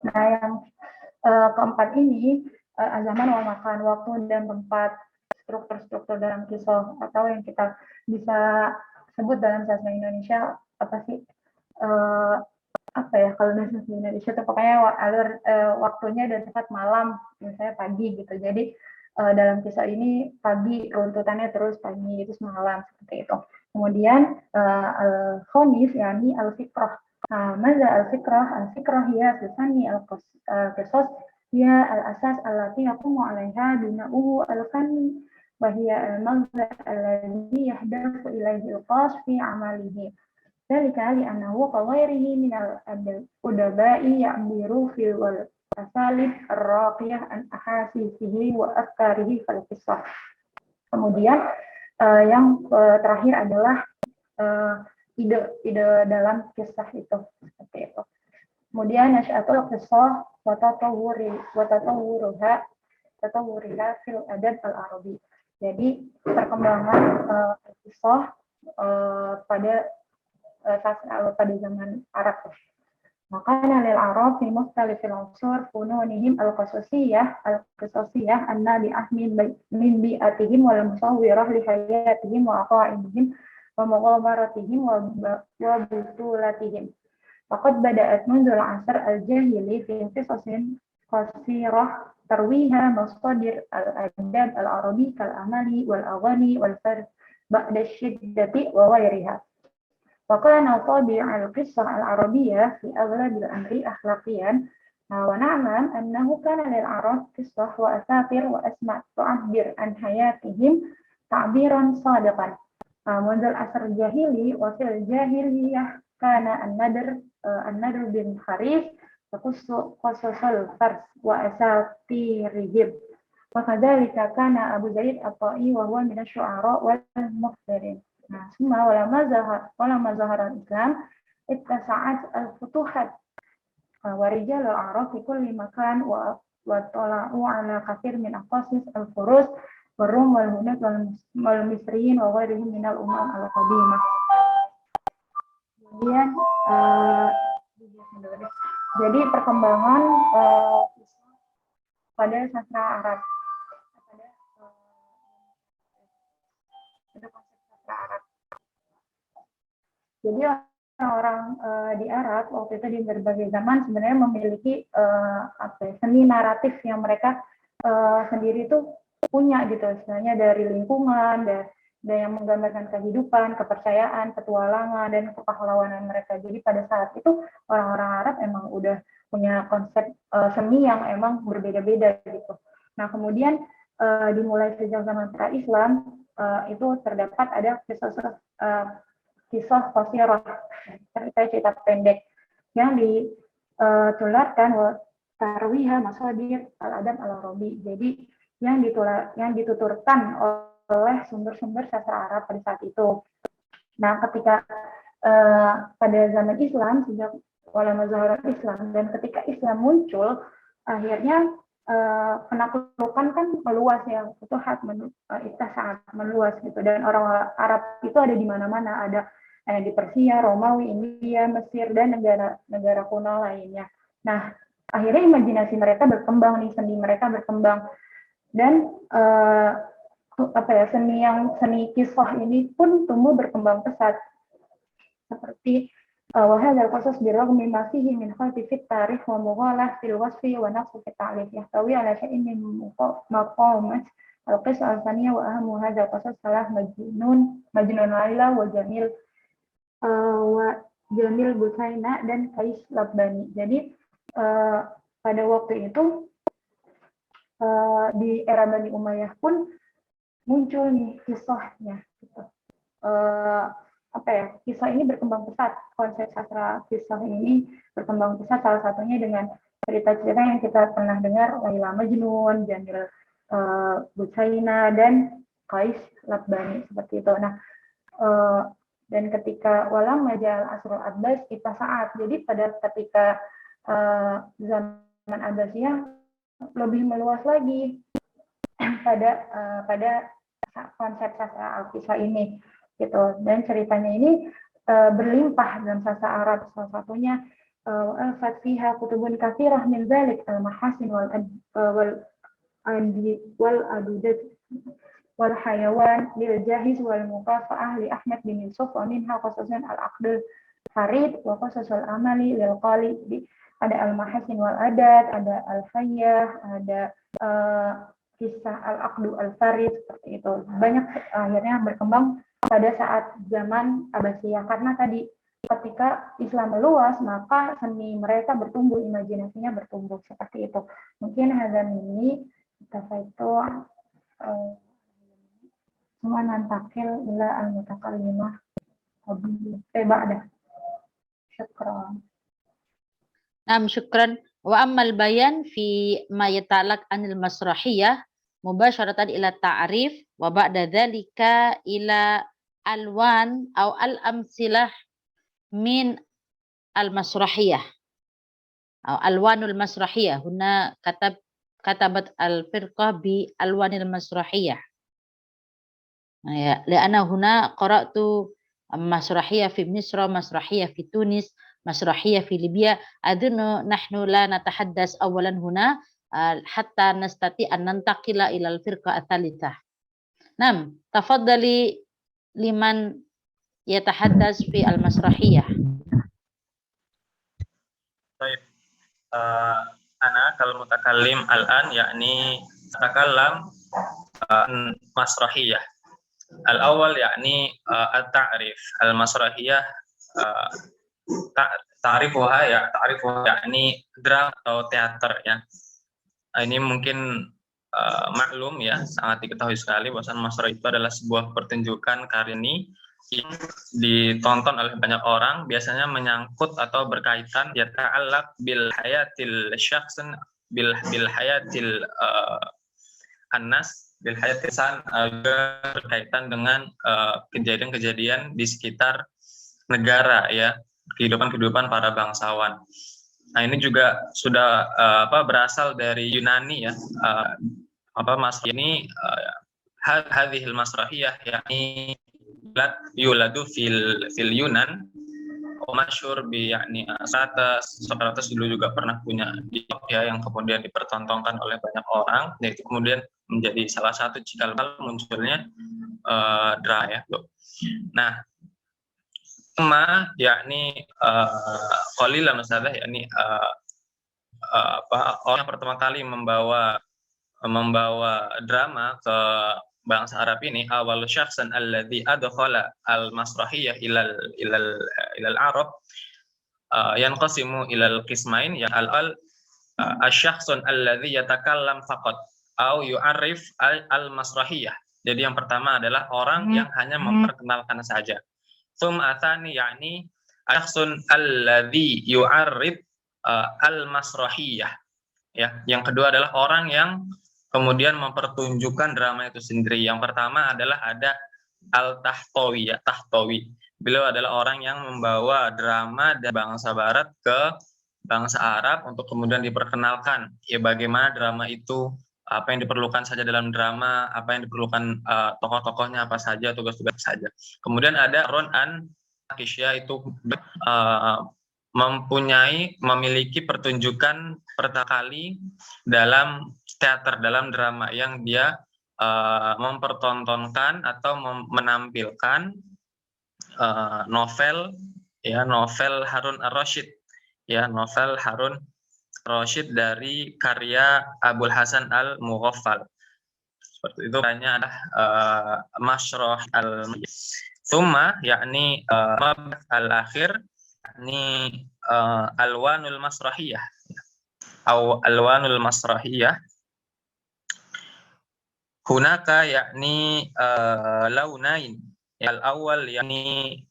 Nah, yang keempat ini zaman wal makan, waktu dan tempat, struktur-struktur dalam kisah atau yang kita bisa sebut dalam sastra Indonesia apa sih? Apa ya, kalau bahasa Indonesia itu pokoknya alur waktunya dan tepat malam, misalnya pagi gitu. Jadi dalam kisah ini pagi, runtutannya terus pagi itu malam seperti itu. Kemudian al-khamis yakni al-fikrah. Maza al-fikrah hiya tusanni al-qisas hiya al-asas allati yaqumu 'alaiha bina'uhu al-fanni wa hiya al-maghza alladhi yahdafu ilayhi al-qas fi 'amalihi. ذلك لأنه كغيره من الأدباء يعبر في الأساليب الراقية عن أحاسيسه وأفكاره في القصة. Kemudian yang terakhir adalah ide dalam kisah itu seperti itu. Kemudian nasya'atul qissah wa tatawwuruha fil adab al-arabi. Jadi perkembangan kisah pada zaman Arab. Maka lil Arab fi mukhtalifil unsur fununihim al-qasasiyah an-nabi'ah min bi'atihim wal musawwirah li hayatihim wa aqaidihim wa mughabaratihim wa butulatihim. Faqad bada'at mundu al-'asr al-jahili fi qisasin qasirah tarwiha masadir al-adab al-arabi kal-amali wal-aghani wal-fard ba'da syiddati wa ghairiha. وكان طابع القصة العربية في أغلب الأمر أخلاقيا ونعلم أنه كان للعرب قصة وأساطير وأسماء تعبر عن حياتهم تعبيرا صادقا منذ العصر الجاهلي. وفي الجاهلية كان النذر بن حريث يقص قصص الفرس وأساطيرهم وكذلك كان أبو زيد الطائي وهو من الشعراء والمخبرين. Nah, semua walama zahara Islam ittasa'at al-futuhat wa rijal al-arab fi kulli makan wa tala'u ala kathir min aqasis al-furus warum wal hunat wal misriyin wa ghairihim min al-umam al-qadimah. Kemudian jadi perkembangan pada sastra Arab, Arab. Jadi orang-orang di Arab waktu itu di berbagai zaman sebenarnya memiliki seni naratif yang mereka sendiri tuh punya gitu, misalnya dari lingkungan dan yang menggambarkan kehidupan, kepercayaan, petualangan dan kepahlawanan mereka. Jadi pada saat itu orang-orang Arab emang udah punya konsep seni yang emang berbeda-beda gitu. Nah kemudian dimulai sejak zaman pra-Islam itu terdapat ada kisah qasirah, cerita pendek yang ditularkan tarwiha masadir al-adab al-arabi. Jadi yang dituturkan oleh sumber-sumber sastra Arab pada saat itu. Nah, ketika pada zaman Islam sejak ulama zahara Islam dan ketika Islam muncul, akhirnya penaklukan kan meluas ya, futuhat itu sangat meluas gitu, dan orang Arab itu ada di mana-mana, ada di Persia, Romawi, India, Mesir, dan negara-negara kuno lainnya. Nah, akhirnya imajinasi mereka berkembang nih, seni mereka berkembang, dan seni kisah ini pun tumbuh berkembang pesat, seperti وهذا القصص بالرغم ما فيه من خلط في التاريخ ومغالطة في الوصف ونقص في التعريف يحتوي على شيء من مقامات القصة الثانية وأهم هذا القصص صلاح مجنون ليلى وجميل بوسينة dan Qais Labbani. Jadi pada waktu itu di era Bani Umayyah pun muncul nih kisahnya gitu. Kisah ini berkembang pesat, konsep sastra kisah ini berkembang pesat, salah satunya dengan cerita-cerita yang kita pernah dengar, Laila Majnun, Jamil Busaina, dan Qais Labbani, seperti itu. Nah, dan ketika walam majal Asrul Abbas kita saat, jadi ketika zaman Abbasiyah lebih meluas lagi pada konsep sastra al-kisah ini gitu, dan ceritanya ini berlimpah dalam sastra Arab, salah satunya al-fathiha kutubun katsirah min dzalik al-mahasin wal adudat wal hayawan lil jahiz wal muqafa'ah li Ahmad bin Yusuf wa minha qasasun al-aqdul farid wa qasasul amali lil qali, ada al-mahasin wal adat, ada al-hayyah, ada kisah al-aqdu al-farid, seperti itu. Banyak akhirnya berkembang pada saat zaman Abbasiyah, karena tadi ketika Islam meluas maka seni mereka bertumbuh, imajinasinya bertumbuh, seperti itu. Mungkin hadzal ini kita itu semua nantakil ila al-mutakallimah ba'da. Syukran. Naam, syukran. Wa ammal bayan fi ma yata'allaq anil masrahiyah mubasharatan ila ta'rif wa ba'da dzalika ila alwan au al-amsilah min al-masrahiyah au alwanul masrahiyah. Huna katabat al-firqah bi alwanil masrahiyah. Ya, li'anna huna qara'tu masrahiyah fi Misra, masrahiyah fi Tunis, masrahiyah fi Libya. Adunu nahnu la natahaddas awalan huna hatta nastati an nantaqila ila al-firqah ats-tsalitsah. Nam, tafaddali liman yatahaddas fi al-masrahiyah. Baik. Ana kal mutakallim al-an yakni takallam masrahiyah. Al-awwal yakni at-ta'rif. Al-masrahiyah ta'rifuha yakni drama atau teater ya. Ini mungkin maklum ya, sangat diketahui sekali bahwa masrah itu adalah sebuah pertunjukan karya yang ditonton oleh banyak orang, biasanya menyangkut atau berkaitan ya ta'allaq bil hayatil syakhsin bil hayatil annas bil hayatil san, berkaitan dengan kejadian-kejadian di sekitar negara ya, kehidupan para bangsawan. Nah, ini juga sudah berasal dari Yunani ya. Mas ini hadhil masrahiyah yakni yuladu fil Yunan, masyhur bi yakni Socrates dulu juga pernah punya dialog ya yang kemudian dipertontonkan oleh banyak orang, yaitu kemudian menjadi salah satu cikal bakal munculnya drama ya. Nah, yakni qalilan masalah yakni orang yang pertama kali membawa drama ke bangsa Arab ini, awal syakhsan alladzi adkhala al-masrahiyah ilal Arab yanqasimu ilal qismain ya al-syakhsun alladzi yatakallam faqat au yu'arrif al-masrahiyah. Jadi yang pertama adalah orang yang hanya memperkenalkan saja. Tsum'atsani yakni syakhsun alladzi yu'arrif al-masrahiyah. Ya, yang kedua adalah orang yang kemudian mempertunjukkan drama itu sendiri. Yang pertama adalah ada al-Tahtawi ya, Tahtawi. Beliau adalah orang yang membawa drama dari bangsa barat ke bangsa Arab untuk kemudian diperkenalkan ya bagaimana drama itu, apa yang diperlukan saja dalam drama, apa yang diperlukan tokoh-tokohnya apa saja, tugas-tugas saja. Kemudian ada Ron an Kisya itu memiliki pertunjukan pertama kali dalam teater, dalam drama yang dia mempertontonkan atau menampilkan novel Harun ar-Rasyid, ya novel Harun Rasyid dari karya Abul Hasan al-Mughaffal. Seperti itu hanya adalah Mashrah Thumma yakni al-akhir yakni alwanul masrahiyah atau alwanul masrahiyah. Hunaka yakni launain. Al-awwal yakni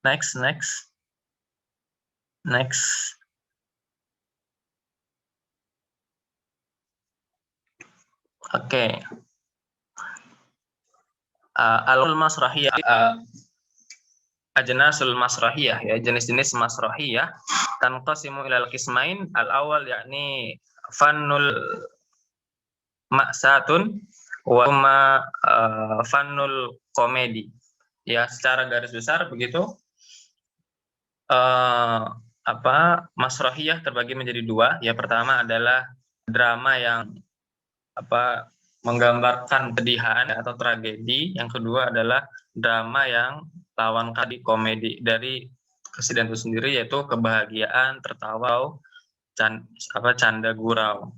next. Oke. Al masrahiyah ajnasul masrahiyah, ya jenis-jenis masrahiyah tanqasimu ilal qismain. Al-awwal yakni fannul ma'satun wa fannul komedi. Ya secara garis besar begitu. Masrahiyah terbagi menjadi dua. Ya pertama adalah drama yang menggambarkan kedihan atau tragedi. Yang kedua adalah drama yang lawan kali komedi. Dari kesedihan itu sendiri yaitu kebahagiaan, tertawa, canda gurau.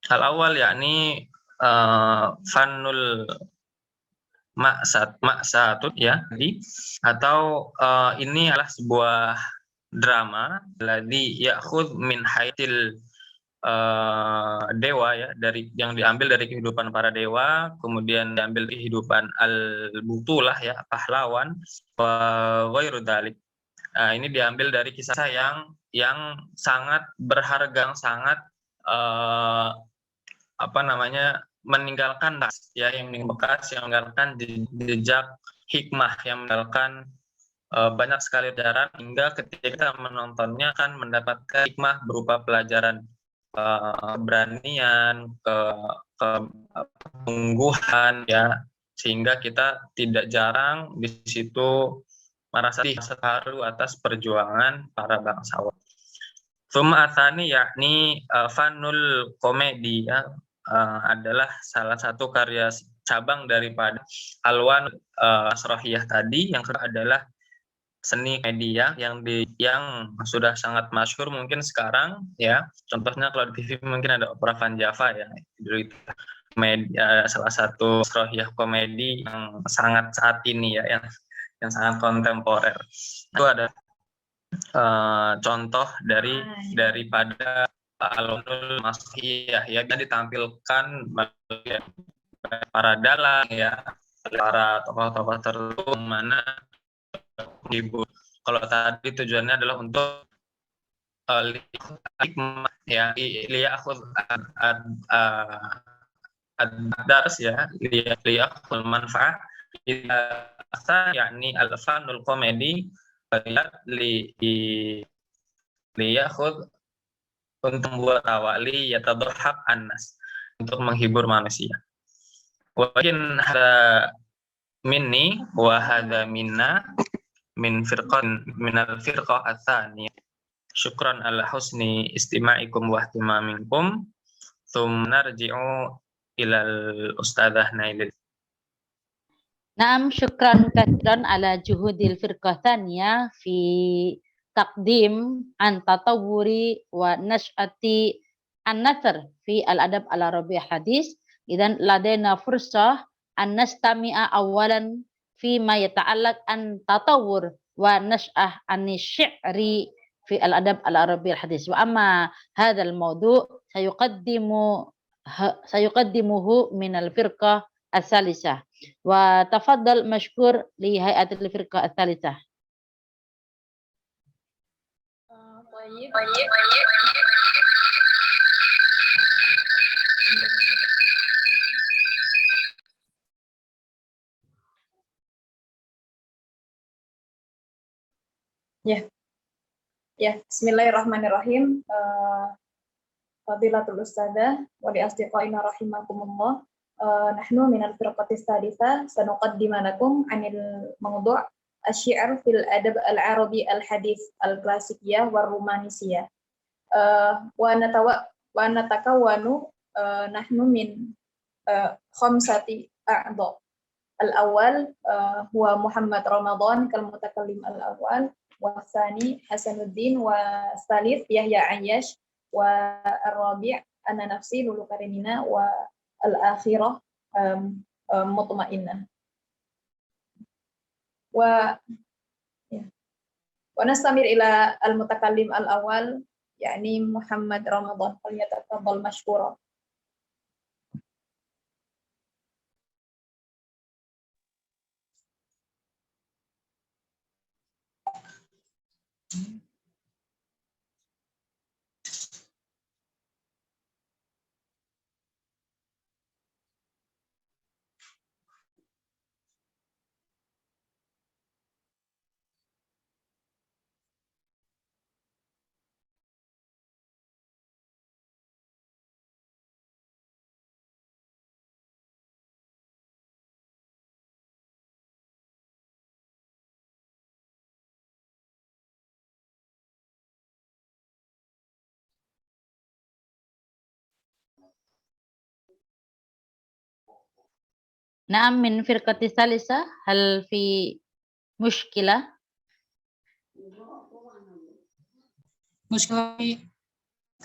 Al-awwal yakni fannul maksatut ya, atau ini adalah sebuah drama ladzi ya'khudz min hayatil dewa, ya dari yang diambil dari kehidupan para dewa, kemudian diambil kehidupan al-butulah ya pahlawan wa ghairu dzalik. Ini diambil dari kisah yang sangat berharga, yang sangat meninggalkan yang meninggalkan jejak hikmah, yang meninggalkan banyak sekali pelajaran, hingga ketika kita menontonnya kan mendapatkan hikmah berupa pelajaran keberanian, ketangguhan, ya sehingga kita tidak jarang di situ merasa terharu atas perjuangan para bangsawan. Tsumma atsani yakni fanul komedi, ya adalah salah satu karya cabang daripada alwan masrahiyah tadi. Yang kedua adalah seni media yang sudah sangat masyhur mungkin sekarang, ya contohnya kalau di TV mungkin ada Opera Van Java, ya itu media salah satu masrahiyah komedi yang sangat saat ini, ya yang sangat kontemporer. Itu ada contoh daripada alwanul masrahiyah, ya ditampilkan para dalang, ya para tokoh-tokoh tertentu, mana hibur. Kalau tadi tujuannya adalah untuk hikmah, ya liyakhudz ad-dars, ya liyakhudz manfaat. Yakni al-fanul komedi liyakhudz untuk membuat awali yatadhahhak annas, untuk menghibur manusia. Wakin hada minni wa hada minna min al-firqah ats-tsaniyah. Syukran ala husni istima'ikum wa ihtimaminkum. Tsumma narji'u ilal ustadzah Nailil. Naam, syukran katsiran ala juhudil firqah tsaniyah fi taqdim an tatawuri wa nash'ati an-nasr fi al-adab al-arabi hadis. Idzan ladaina fursah an nastami'a awalan fi ma yata'allaq an tatawur wa nash'ah an-syi'ri fi al-adab al-arabi hadis. Wa amma hadzal mawdu' sayuqaddimuhu min al-firqah as-salisah. Wa tafaddal mashkur li hayatil firqah as-salisah. Bismillahirrahmanirrahim. Fadilatul Ustadzah wa li asdiqaina rahimakumullah. Nahnu minal firqatis sadisa sanuqaddimu lakum 'anil mawdu' asy-syi'r fil adab al-arabi al-hadits al-klasikiyah war rumanisiyah. Wa natakawwanu nahnu min khamsati a'dha. Al-awwal huwa Muhammad Ramadan kal mutakallim al-awwal, wa tsani Hasanuddin, wa tsalits Yahya Ayyash, wa ar-rabi' ana nafsi Lulu Karenina, wa al-akhirah mutmainnah. Wa nastamir ila al-mutakallim al-awwal yakni Muhammad Ramadan, falyatafaddal mashkura. Na'am min firqati salisa hal fi mushkilah? مشكلة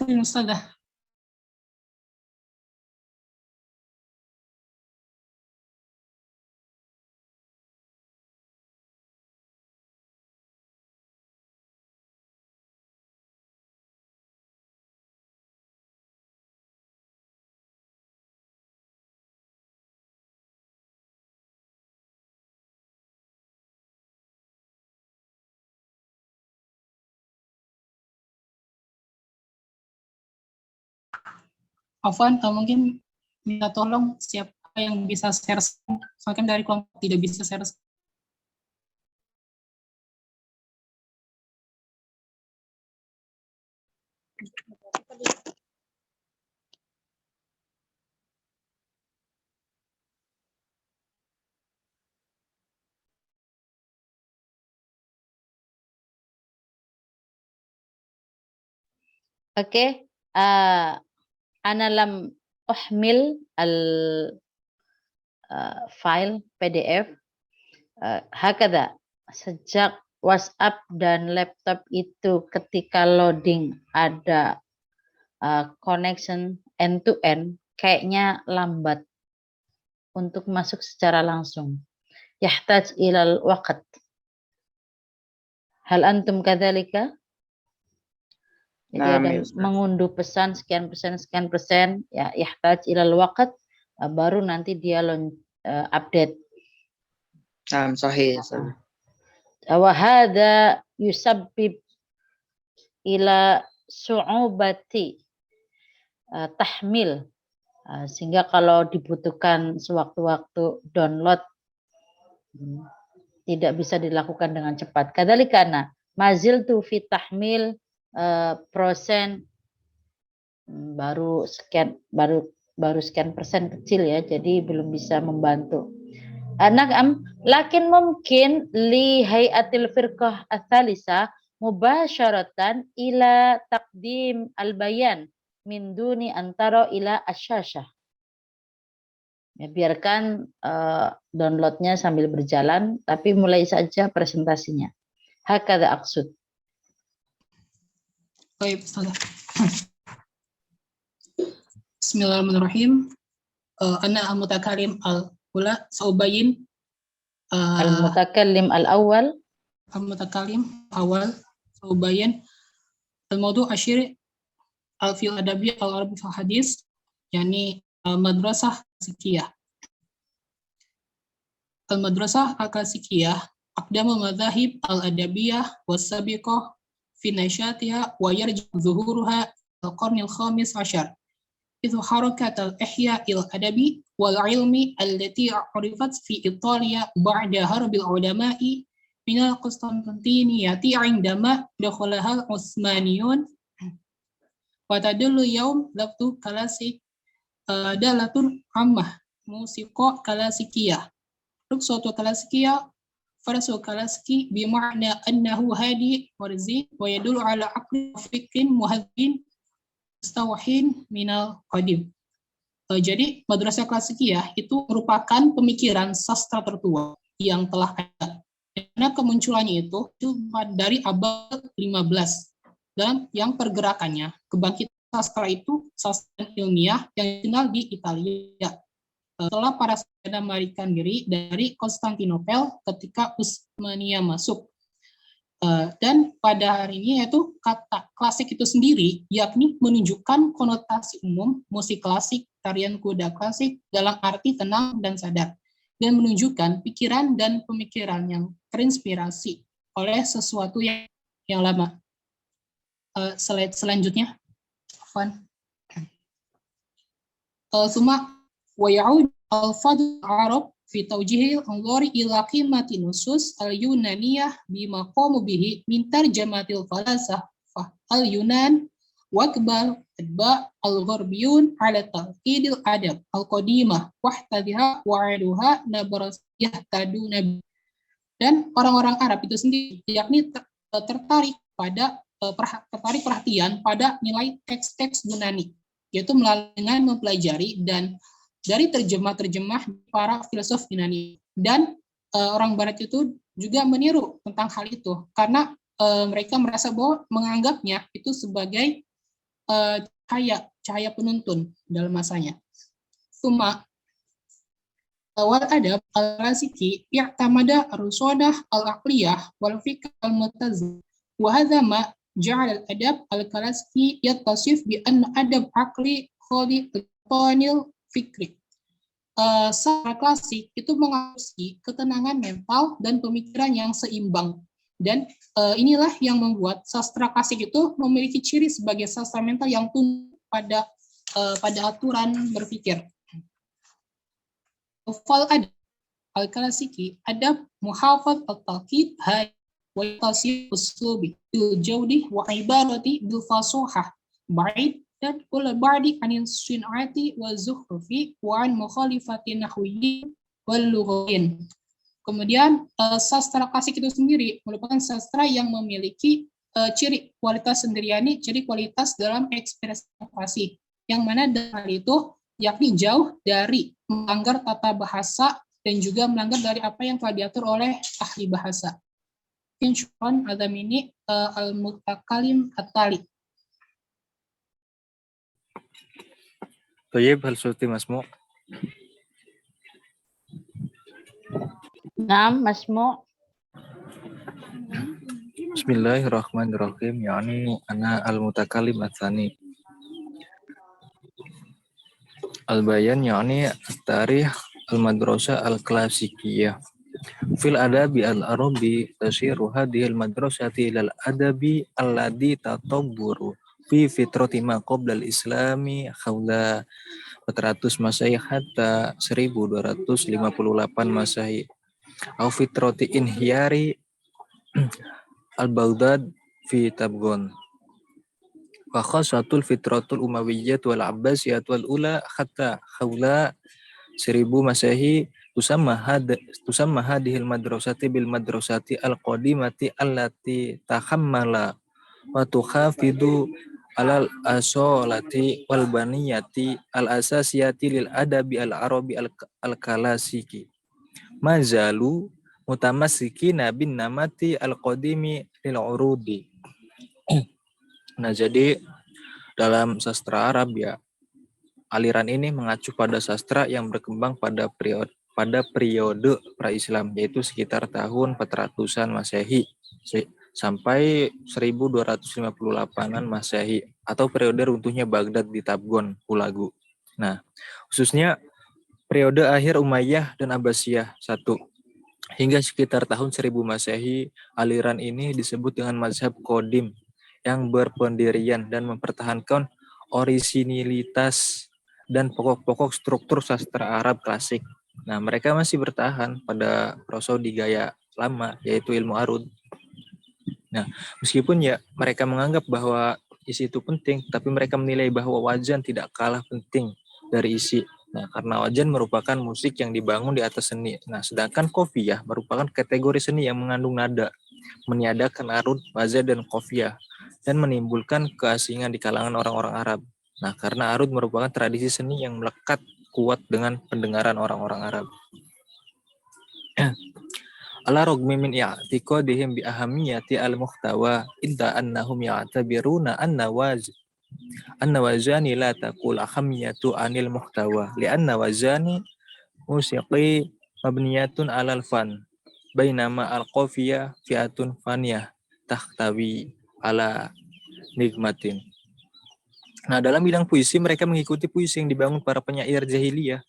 أستاذة. Afwan, mungkin minta tolong siapa yang bisa share, soalnya dari kelompok tidak bisa share. Oke, ana lam uhmil al file PDF. Hakada, sejak WhatsApp dan laptop itu ketika loading ada connection end to end, kayaknya lambat untuk masuk secara langsung. Yahtaj ilal waqt. Hal antum kadzalika? Jadi ada mengunduh pesan sekian persen, ya yahtaj ilal waqt, baru nanti dia update. Sahih. Wa hadza yusabbib ila su'ubati tahmil, sehingga kalau dibutuhkan sewaktu-waktu download tidak bisa dilakukan dengan cepat. Kadzalikana maziltu fi tahmil persen, baru sekian persen kecil ya, jadi belum bisa membantu. Lakin mungkin li hayatil firqah ats-tsalisa mubasyaratan ila taqdim al-bayan min duni antara ila asyashah. Ya, biarkan downloadnya sambil berjalan, tapi mulai saja presentasinya. Hakadha aqsud. Baik, Ustazah. Bismillahirrahmanirrahim. Ana al-mutakallim al-ula saubayin Al-mutakallim al-awwal. Al-mutakallim awal saubayin al-mawdu' asyir al-fil adabi al-arabi fil hadis, yani madrasah klasikiyah. Al-madrasah al-klasikiyah aqdamul madzahib al-adabiyah was-sabiqah fi nashatiha wa yarji' zuhuruha al-qarnil khamis asyar. Itu harakat al-ihya il-adabi wal-ilmi allati urifat fi Italia ba'da harbil ulama'i minal Konstantiniyati indama dakhalaha Utsmaniyun wa tadullu yaum laftu kalasik dalatun ammah musiqa kalasikiyah ruqsatu kalasikiyah farsu kalasiki bima'na annahu hadi warzi wa yadullu ala aqli fikin muhadzin mustawhin minal qadim. Jadi madrasah klasikiyah itu merupakan pemikiran sastra tertua yang telah ada. Karena kemunculannya itu dari abad 15 dan yang pergerakannya kebangkitan sastra itu sastra ilmiah yang dikenal di Italia. Setelah para sarjana melarikan diri dari Konstantinopel ketika Utsmania masuk. Dan pada hari ini yaitu kata klasik itu sendiri yakni menunjukkan konotasi umum musik klasik, tarian kuda klasik dalam arti tenang dan sadar dan menunjukkan pikiran dan pemikiran yang terinspirasi oleh sesuatu yang lama. Slide selanjutnya. Suma ويعود الفضل العرب في توجيه الأنظار إلى قيمة النصوص اليونانية بما قاموا به من ترجمة الفلاسفة اليونان وأقبل أتباع الغربيون على تنقيد الأدب القديمة واحتذها وعادها نبرس يهتدون. Dan orang-orang Arab itu sendiri yakni tertarik perhatian pada nilai teks-teks Yunani, yaitu melalui dengan mempelajari dan dari terjemah-terjemah para filsuf Yunani. Dan orang Barat itu juga meniru tentang hal itu karena mereka merasa bahwa menganggapnya itu sebagai cahaya penuntun dalam masanya. Suma wal adab al-rasiki i'tamada ar-rusadah al-aqliyah wal fiqh al-mutazil wa hadha ma ja'al al-adab al-klasiki yattasif bi anna adab aqli khali al-qanil fikri. Sastra klasik itu mengadopsi ketenangan mental dan pemikiran yang seimbang. Dan inilah yang membuat sastra klasik itu memiliki ciri sebagai sastra mental yang tunduk pada aturan berpikir. Fal adab al-klasiki adab muhafaz al-taqid wa tasir uslubi bil jawdi wa ibarati bil fasuhah ba'id dan kula ba'di anil sun'ati wa zukhrufi wa an mukhalifati nahwiyyin wal lughawiyin. Kemudian sastra klasik itu sendiri merupakan sastra yang memiliki ciri kualitas sendiriani, ciri kualitas dalam ekspresi yang mana dalam hal itu yakni jauh dari melanggar tata bahasa dan juga melanggar dari apa yang telah diatur oleh ahli bahasa. Insyaallah adam ini al-mutakalim at-tali. Toyib, hal surti masmu. Naam, masmu. Bismillahirrahmanirrahim. Yani ana al-mutakalim atsani. Al-bayan yani tarikh al-madrasah al-klasikiyah. Fil adabi al-arabi tasiru hadhihi al-madrasati ila al-adabi alladhi tatabburu fi fitrati ma qabla al-islami khawla 400 Masehi hatta 1258 Masehi au fitrati inhiyari al-Baghdad fi Tabgon wa khasatul fitratul umawiyyah wal abbasiyah wal ula hatta khawla 1000 Masehi tusamma hadhihi al-madrasati bil madrasati al-qadimati allati tahammala wa tukhafidu alal asolati wal baniyati al asasiyati lil adabi al arabi al kalasiki mazalu mutamassikina bin namati al qadimi lil urudi. Nah, jadi dalam sastra Arab ya, aliran ini mengacu pada sastra yang berkembang pada periode pra-Islam, yaitu sekitar tahun 400-an Masehi sampai 1258-an Masehi atau periode runtuhnya Baghdad di Tabgon, Hulagu. Nah, khususnya periode akhir Umayyah dan Abbasiyah 1 hingga sekitar tahun 1000 Masehi, aliran ini disebut dengan mazhab Qadim yang berpendirian dan mempertahankan orisinilitas dan pokok-pokok struktur sastra Arab klasik. Nah, mereka masih bertahan pada prosodi gaya lama, yaitu ilmu arud. Nah, meskipun ya mereka menganggap bahwa isi itu penting, tapi mereka menilai bahwa wajan tidak kalah penting dari isi. Nah, karena wajan merupakan musik yang dibangun di atas seni. Nah, sedangkan qafiyah merupakan kategori seni yang mengandung nada, meniadakan arud, wazan, dan qafiyah, dan menimbulkan keasingan di kalangan orang-orang Arab. Nah, karena arud merupakan tradisi seni yang melekat kuat dengan pendengaran orang-orang Arab. Ala rogmi min i'tiqadihim bi ahamiyati al-muhtawa idda annahum ya'tabiruna anna wazani la taqul ahamiyatu anil muhtawa li'anna wazani musiqi mabniyatun alal fan bainama al-qafiyah fi'atun faniyah tahtawi ala nikmatin. Nah, dalam bidang puisi mereka mengikuti puisi yang dibangun para penyair jahiliyah,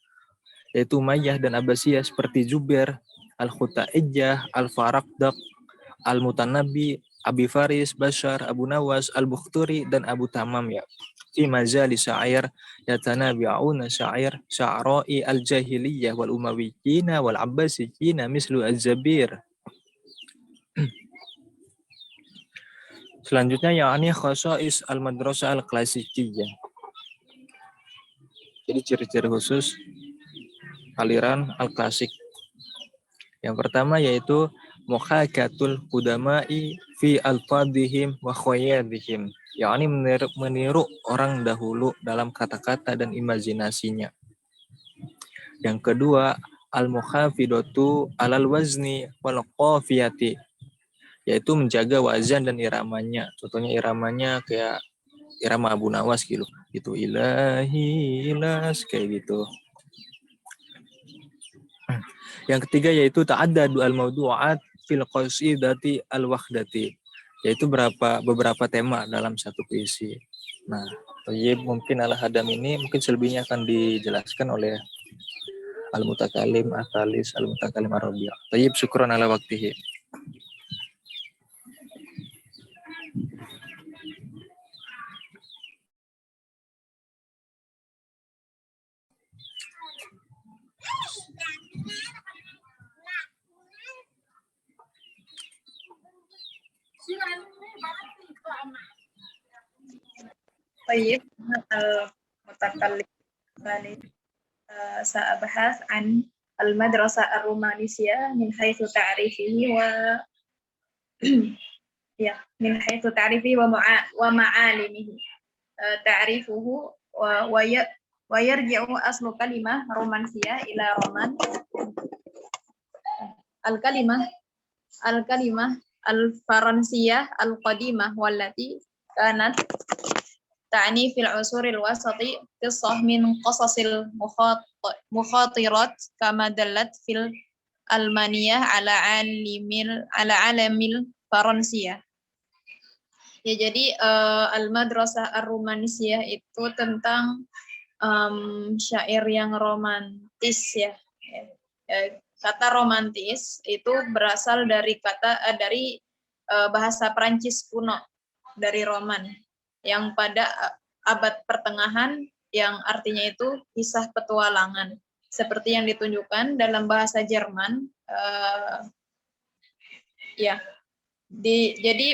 yaitu Umayyah dan Abbasiyah seperti Jubair, Al-Khutaijah, Al-Farakdak, Al-Mutanabbi, Abi Faris, Bashar, Abu Nawas, Al-Bukhturi, dan Abu Tamam ya. Fi majali syair yatanabi'una syair sya'ra'i al-jahiliyah wal umawiyyina wal abbasiyyina mislu az-zabir. Selanjutnya yakni khasa'is al-madrasah al-klasikiyah. Jadi ciri-ciri khusus aliran al-klasik. Yang pertama yaitu muhakatul qudama'i fi alfadhihim wa khayalihim, yakni meniru orang dahulu dalam kata-kata dan imajinasinya. Yang kedua, al-muhafidatu alal wazni wal qafiyati, yaitu menjaga wazan dan iramanya. Contohnya iramanya kayak irama Abu Nawas gitu. Gitu ilahi ilas kayak gitu. Yang ketiga yaitu ta'addadu al-mawdu'at fil qasidati al-wahdati, yaitu beberapa tema dalam satu puisi. Nah, mungkin al-hadam ini mungkin selebihnya akan dijelaskan oleh al-mutakalim atalis al-mutakalim arabiya. Tayyib, syukran ala waktihi. طيب المتكلم الثاني سأبحث عن المدرسة الرومانسية من حيث تعريفه من حيث تعريفه ومعالمه. تعريفه ويرجع أصل كلمة رومانسية إلى رومان. الكلمة الفرنسية القديمة والتي كانت تعني في العصور الوسط قصة من قصص المخاطرات كما دلت في الألمانية على عالم الفرنسية. Ya, jadi Al-Madrasah Ar-Rumanisiyah itu tentang syair yang romantis ya. Kata romantis itu berasal dari bahasa Prancis kuno, dari Roman, yang pada abad pertengahan yang artinya itu kisah petualangan, seperti yang ditunjukkan dalam bahasa Jerman. Jadi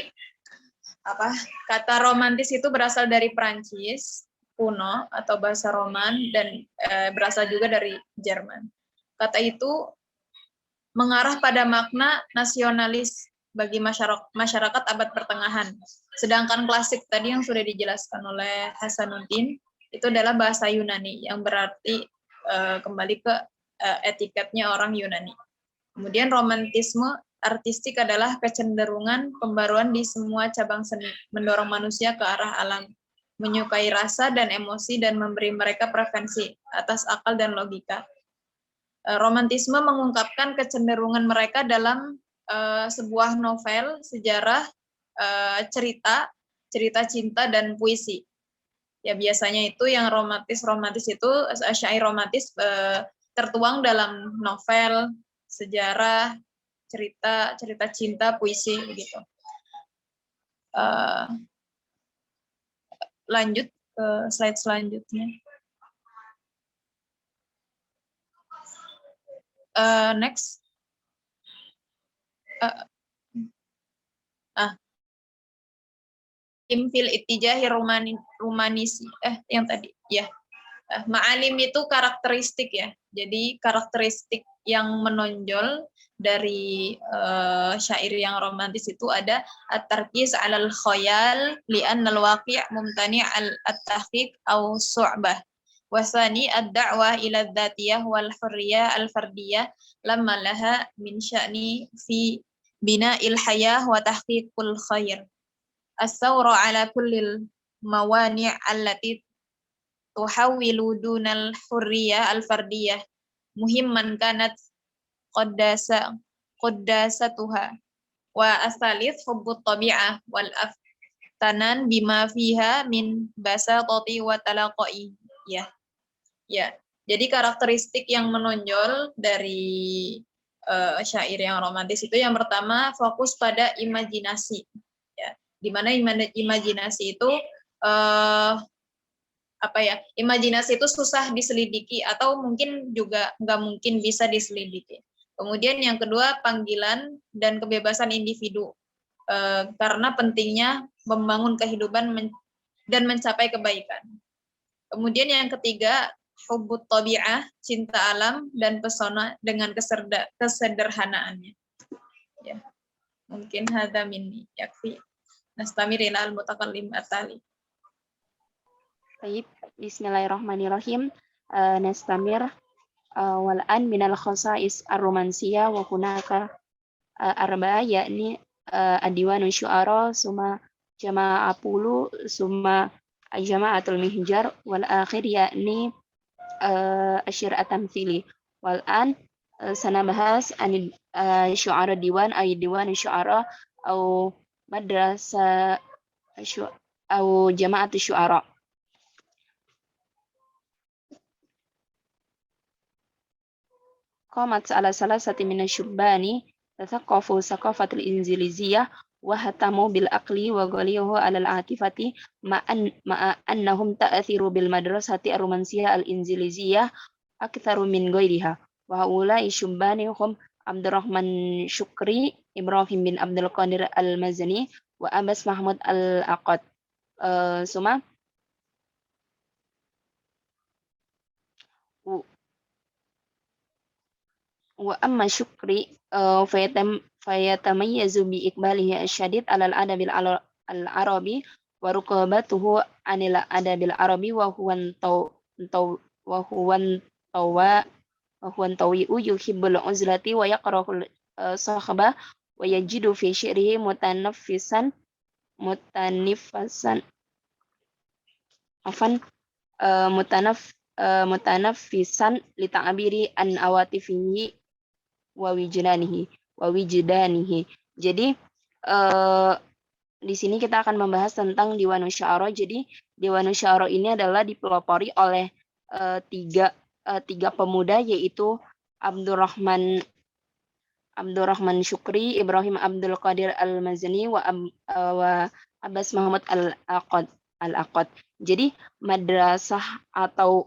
kata romantis itu berasal dari Prancis kuno atau bahasa Roman dan berasal juga dari Jerman. Kata itu mengarah pada makna nasionalis bagi masyarakat abad pertengahan. Sedangkan klasik tadi yang sudah dijelaskan oleh Hasanuddin itu adalah bahasa Yunani yang berarti kembali ke etiketnya orang Yunani. Kemudian romantisme artistik adalah kecenderungan pembaruan di semua cabang seni, mendorong manusia ke arah alam, menyukai rasa dan emosi dan memberi mereka preferensi atas akal dan logika. Romantisme mengungkapkan kecenderungan mereka dalam sebuah novel, sejarah, cerita cinta dan puisi. Ya, biasanya itu yang romantis itu syair romantis tertuang dalam novel, sejarah, cerita cinta, puisi begitu. Lanjut ke slide selanjutnya. Next. uh, fil ittijahi rumanisi yang tadi ya. Ma'alim itu karakteristik ya. Jadi karakteristik yang menonjol dari syair yang romantis itu ada at-tarkis 'alal khayal li'anna al-waqi' mumtani' al-tahqiq aw su'bah. Wasani ad-da'wah ila dzatiyah wal hurriyah al-fardiyah lamma laha min sya'ni fi bina'il hayah wa tahqiqul khair. As-sawra 'ala kullil mawani' allati tuhawwilu dunal hurriyah al-fardiyah muhimman kanat qaddasatuha wa asalith hubbut tabi'ah wal aftanan bima fiha min basatati wa talaqai ya. Jadi karakteristik yang menonjol dari syair yang romantis itu yang pertama fokus pada imajinasi ya, di mana imajinasi itu imajinasi itu susah diselidiki atau mungkin juga nggak mungkin bisa diselidiki. Kemudian yang kedua panggilan dan kebebasan individu karena pentingnya membangun kehidupan dan mencapai kebaikan. Kemudian yang ketiga hubbut tabi'ah, cinta alam dan pesona dengan kesederhanaannya. Ya. Mungkin hadza minni yakfi. Nastamir ila al-mutakallim at-tali. Baik, bismillahirrahmanirrahim. Nastamir wal'an minal khasa'is ar-romansiyah wa hunaka arba'a yakni adiwanu syu'ara summa jama'apulu summa jama'atul mihjar wal akhir yakni asyir at-tamthili. Wal'an sanabahas anil syu'ara diwan ay diwan syu'ara au madrasa au jama'at syu'ara. قامت على ثلاثة من الشبان تثقفوا ثقافة الإنجليزية واهتموا بالعقل وغليوا على العاطفة مع أنهم تأثروا بالمدرسة الرومانسية الإنجليزية أكثر من غيرها. وهؤلاء الشبان هم عبد الرحمن شكري إبراهيم بن عبد القادر المزني وأبس محمود العقاد. ثم وأما شكري فيتميز بإقباله الشديد على الأدب العربي ورقابته عن الأدب العربي وهو انطوي يحب العزلة ويكره الصحبة ويجد في شعره متنفسا لتعبير عن عواطفه wa wijdanihi. Jadi di sini kita akan membahas tentang Diwanus Syu'ara. Jadi Diwanus Syu'ara ini adalah dipelopori oleh tiga pemuda, yaitu Abdurrahman Syukri, Ibrahim Abdul Qadir Al-Mazani wa Abbas Muhammad Al-Aqad. Jadi madrasah atau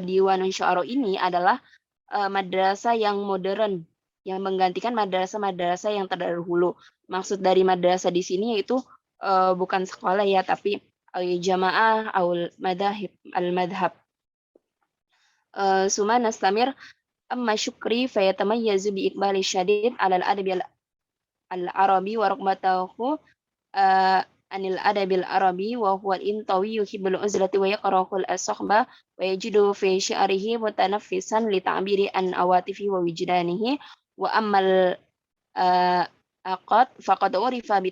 Diwanus Syu'ara ini adalah madrasah yang modern yang menggantikan madrasah-madrasah yang terdahulu. Maksud dari madrasah di sini yaitu bukan sekolah ya, tapi jamaah atau al-madhab. Suma nastamir amma Syukri fayatamayyazu bi iqbali syadid 'ala al-adabi al-arabi wa raqbatahu anil adabil arabi wa huwa al-intawi yuhibbul uzlati wa yakrahu al-suhbah wa yajidu fi syi'rihi mutanaffisan li ta'biri an awatifi wa wijdanihi wa ammal aqad faqad urifa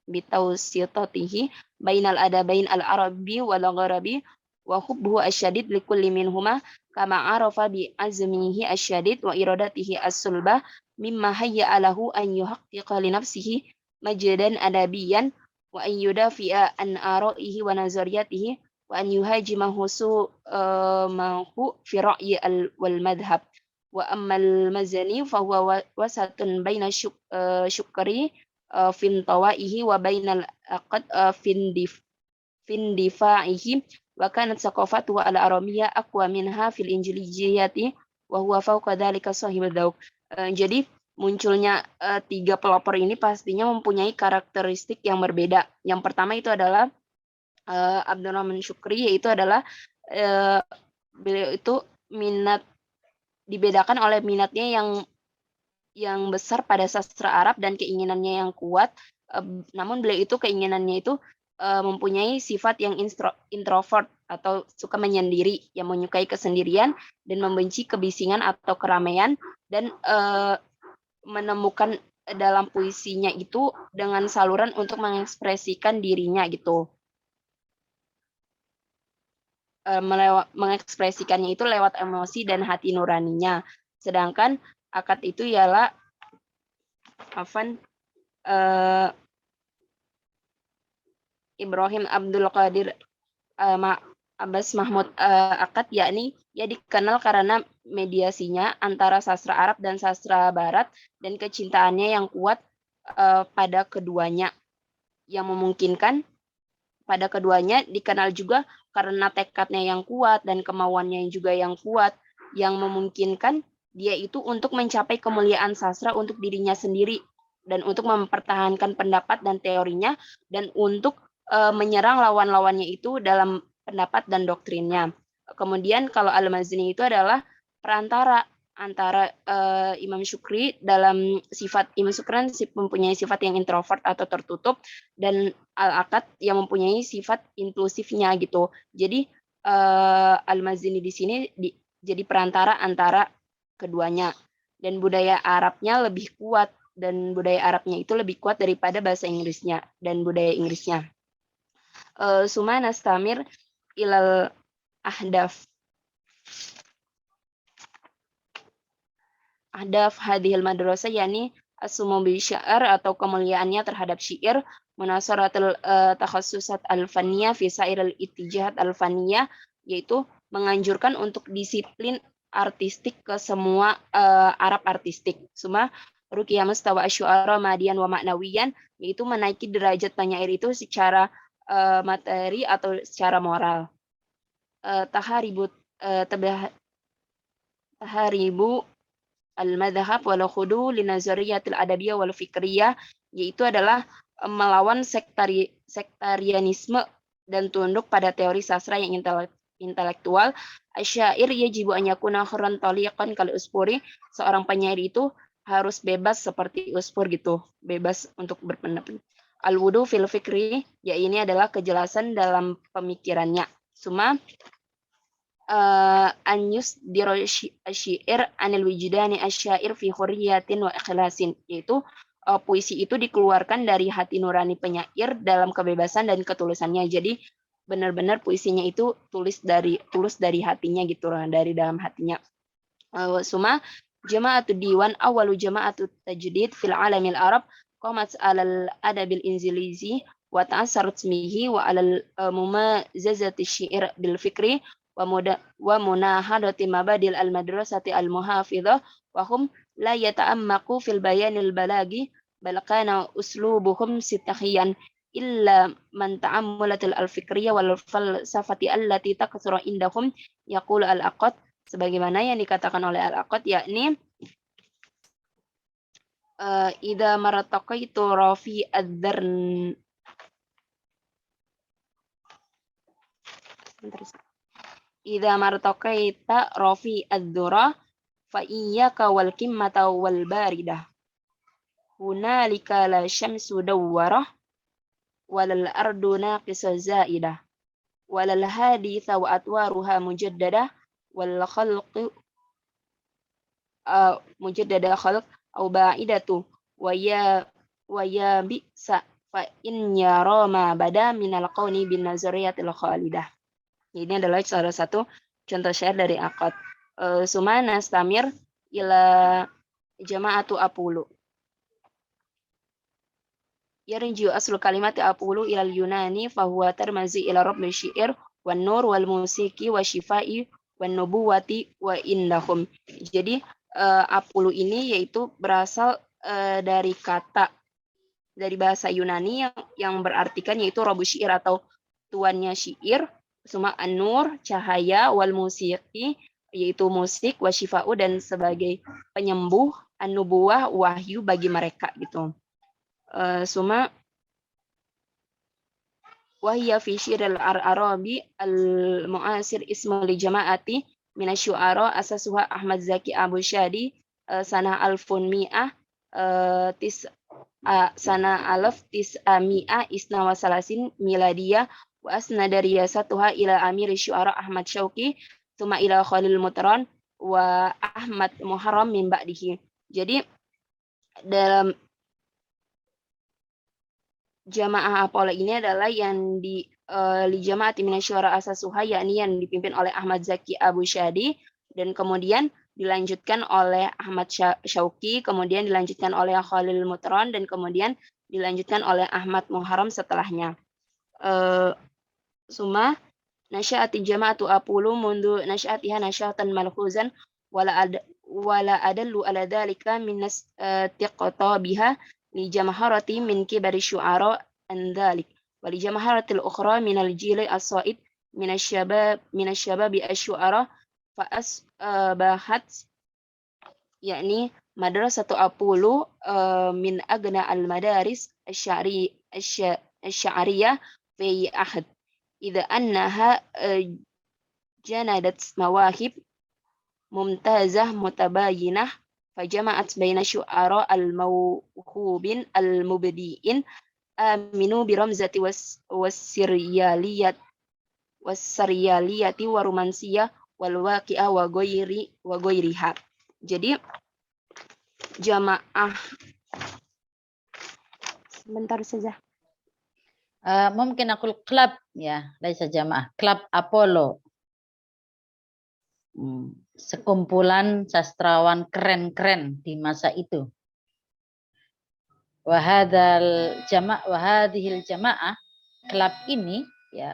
bitawsitatihi bainal adabain al-arabi wal gharabi wa hubbuhu asyadid li kulli minhuma kama arafa bi azmihi asyadid wa iradatihi as-sulbah mimma hayya alahu an yuhaqqiqa li nafsihi majdan adabiyan wa an yudafi'a an ara'ihi wa nazariyatihi wa an yuhajimahu mahu fi ra'yi wal madhhab. Wa ammal mazani fa huwa wasatun baina syukri fin tawaihi wa bainal aqad fin difa'ihi wa kanat saqafatuhu al-arabiyya aqwa minha fil injiliziyati wa huwa fawqa dzalika sahibul dzauq. Jadi munculnya 3 pelopor ini pastinya mempunyai karakteristik yang berbeda. Yang pertama itu adalah Abdurrahman Syukri, yaitu adalah beliau itu dibedakan oleh minatnya yang besar pada sastra Arab dan keinginannya yang kuat. Namun beliau itu keinginannya itu mempunyai sifat yang introvert atau suka menyendiri, yang menyukai kesendirian dan membenci kebisingan atau keramaian, dan menemukan dalam puisinya itu dengan saluran untuk mengekspresikan dirinya gitu. Mengekspresikannya itu lewat emosi dan hati nuraninya. Sedangkan akad itu ialah Ibrahim Abdul Qadir Abbas Mahmud Akad, yakni ia dikenal karena mediasinya antara sastra Arab dan sastra Barat dan kecintaannya yang kuat pada keduanya, yang memungkinkan pada keduanya dikenal juga karena tekadnya yang kuat dan kemauannya juga yang kuat, yang memungkinkan dia itu untuk mencapai kemuliaan sastra untuk dirinya sendiri dan untuk mempertahankan pendapat dan teorinya, dan untuk menyerang lawan-lawannya itu dalam pendapat dan doktrinnya. Kemudian kalau Al-Mazini itu adalah perantara antara Imam Syukri dalam sifat, Imam Syukri mempunyai sifat yang introvert atau tertutup, dan Al-Akad yang mempunyai sifat inklusifnya gitu. Jadi Al-Mazini di sini jadi perantara antara keduanya, dan budaya Arabnya lebih kuat, dan budaya Arabnya itu lebih kuat daripada bahasa Inggrisnya dan budaya Inggrisnya. Suma nastamir ilal ahdaf hadhil madrasah, yakni as-sumu bi syair atau kemuliaannya terhadap syair, munasaratul takhassusat al-faniyah fi sairil ittijahat al-faniyah, yaitu menganjurkan untuk disiplin artistik ke semua Arab artistik. Suma ruqyah mustawa asy'ara madian wa ma'nawiyan, yaitu menaiki derajat penyair itu secara materi atau secara moral. Taharibu al-madhhab wal khudu li nazariyatil adabiyah wal fikriyah, yaitu adalah melawan sektarianisme dan tunduk pada teori sastra yang intelektual. Asyair yajibu an yakuna hurran taliqan kal uspuri, seorang penyair itu harus bebas seperti uspur gitu, bebas untuk berpendapat. Al-wudu fil fikri, ya ini adalah kejelasan dalam pemikirannya. Suma anyus dirasyair anil wijidani asyair fi hurriyatin wa ikhlasin, yaitu puisi itu dikeluarkan dari hati nurani penyair dalam kebebasan dan ketulusannya. Jadi benar-benar puisinya itu tulus dari hatinya gitu, dari dalam hatinya. Suma jama'atud diwan awalu jama'atut tajdid fil alamil arab qamat alal adabil inzilizi wa ta'assarat ismihi wa alal mumazazati syair bil fikri wa munahadati mabadil al madrasati al muhafidhah wa hum la yata'ammaku fil bayanil balagi bal kana uslubuhum sitahiyan illa man ta'ammulatil al fikriyah wal falsafati allati takthura indahum, yaqulu al aqad, sebagaimana yang dikatakan oleh al aqad, yakni idza marataqaitu rafi ad-darn idza marataqaita rafi ad-dura fa iyyaka wal qimmata wal baridah hunalika la syamsu dawwarah walal ardu naqisa zaidah walal haditha wa atwaruha mujaddadah wal khalqu mujaddada khalq au ba'idatu wa ya bisa fa in yara ma bada minal qawni bin nazariyatil khalidah. Ini adalah salah satu contoh syair dari Aqad. Suma nastamir ila jama'atu apulu. Yarju aslu kalimati apulu ilal yunani fahuwa tarmazi ila rabbil syair wan nur wal musiki wa shifai wan nubuwati wa indahum. Jadi apulu ini yaitu berasal dari kata dari bahasa Yunani yang berartikan yaitu rabu syair atau tuannya syair, suma an-nur cahaya, wal musiki yaitu musik, wasyifa'u dan sebagai penyembuh, an-nubuwah wahyu bagi mereka gitu. Suma wahya fi syiril arabi al-mu'asir ismu li jama'ati minasyu'ara asasuha Ahmad Zaki Abu Syadi sanah alfun mi'ah sana alaf tis'ami'ah isna wa salasin miladiyah wa asnada riyasatuha ila amir syu'ara Ahmad Syauqi suma ila Khalil Mutran wa Ahmad Muharram min ba'dihi. Jadi dalam jamaah Apollo ini adalah yang di Jamaati Minasyuara Asasuha, yakni yang dipimpin oleh Ahmad Zaki Abu Syadi, dan kemudian dilanjutkan oleh Ahmad Syauqi, kemudian dilanjutkan oleh Khalil Mutran, dan kemudian dilanjutkan oleh Ahmad Muharram setelahnya. Suma nasya'ati jama'atu Apollo mundu nasya'atiha nasya'atan malhuzan wala adallu ala dhalika min tiqtabiha li jamaharati min kibari syu'ara an dhalik wa li jamaharatil ukhra min al-jili as-sa'id min asy-syabab asy-syu'ara fa asbahat yakni madrasatu Apollo min agna al-madaris asy-sya'riyah fi ahad idza annaha janadat mawahib mumtazah mutabayinah fajama'at baina syu'ara al-mawhubin al-mubdi'in aminu bi ramzati was-siriyaliyati wa romansiyah wal waqi'ah wa ghairiha. Jadi jamaah sebentar saja. Mungkin aku klub ya, laisa jamaah, klub Apollo. Sekumpulan sastrawan keren-keren di masa itu. Wahadhil jamaah, klub ini ya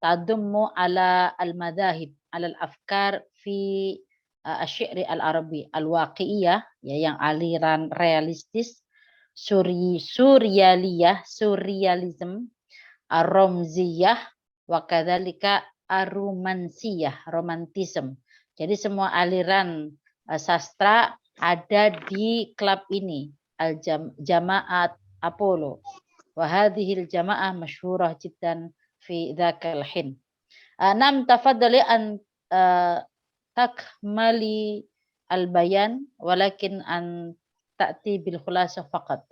tadummu ala al-madahib, ala al-afkar fi asy-syi'ri al-arabi al-waqi'iyah, ya yang aliran realistis, surrealism, ar-ramziyah, wa kadzalika ar-romansiyah, romantisme. Jadi semua aliran sastra ada di klub ini, al-Jama'at Apollo. Wa hadhil jama'ah masyhurah jiddan fi dzakal hin. Nam tafaddali an takmali al-bayan walakin an ta'ti bil khulasa faqat.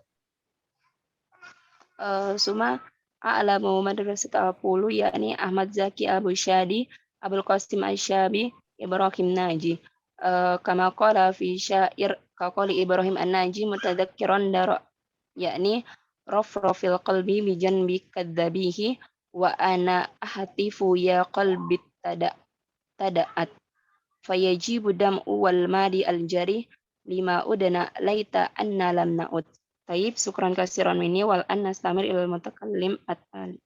Suma a'lamu madrasat Apollo yakni Ahmad Zaki Abu Syadi, Abul Qasim Asy-Syabi, Ibrahim Naji. Kama qala fi syair kaqali Ibrahim An-Naji mutadzakkiran dara yakni rafrafil qalbi bi janbi kadzabihi wa ana ahtifu ya qalbi tada'at fayajibu dam'u wal madi al-jari lima udana laita anna lam na'ud. Taib, syukran kasiran minni wal an nastamir ilal mutakallim at-tali.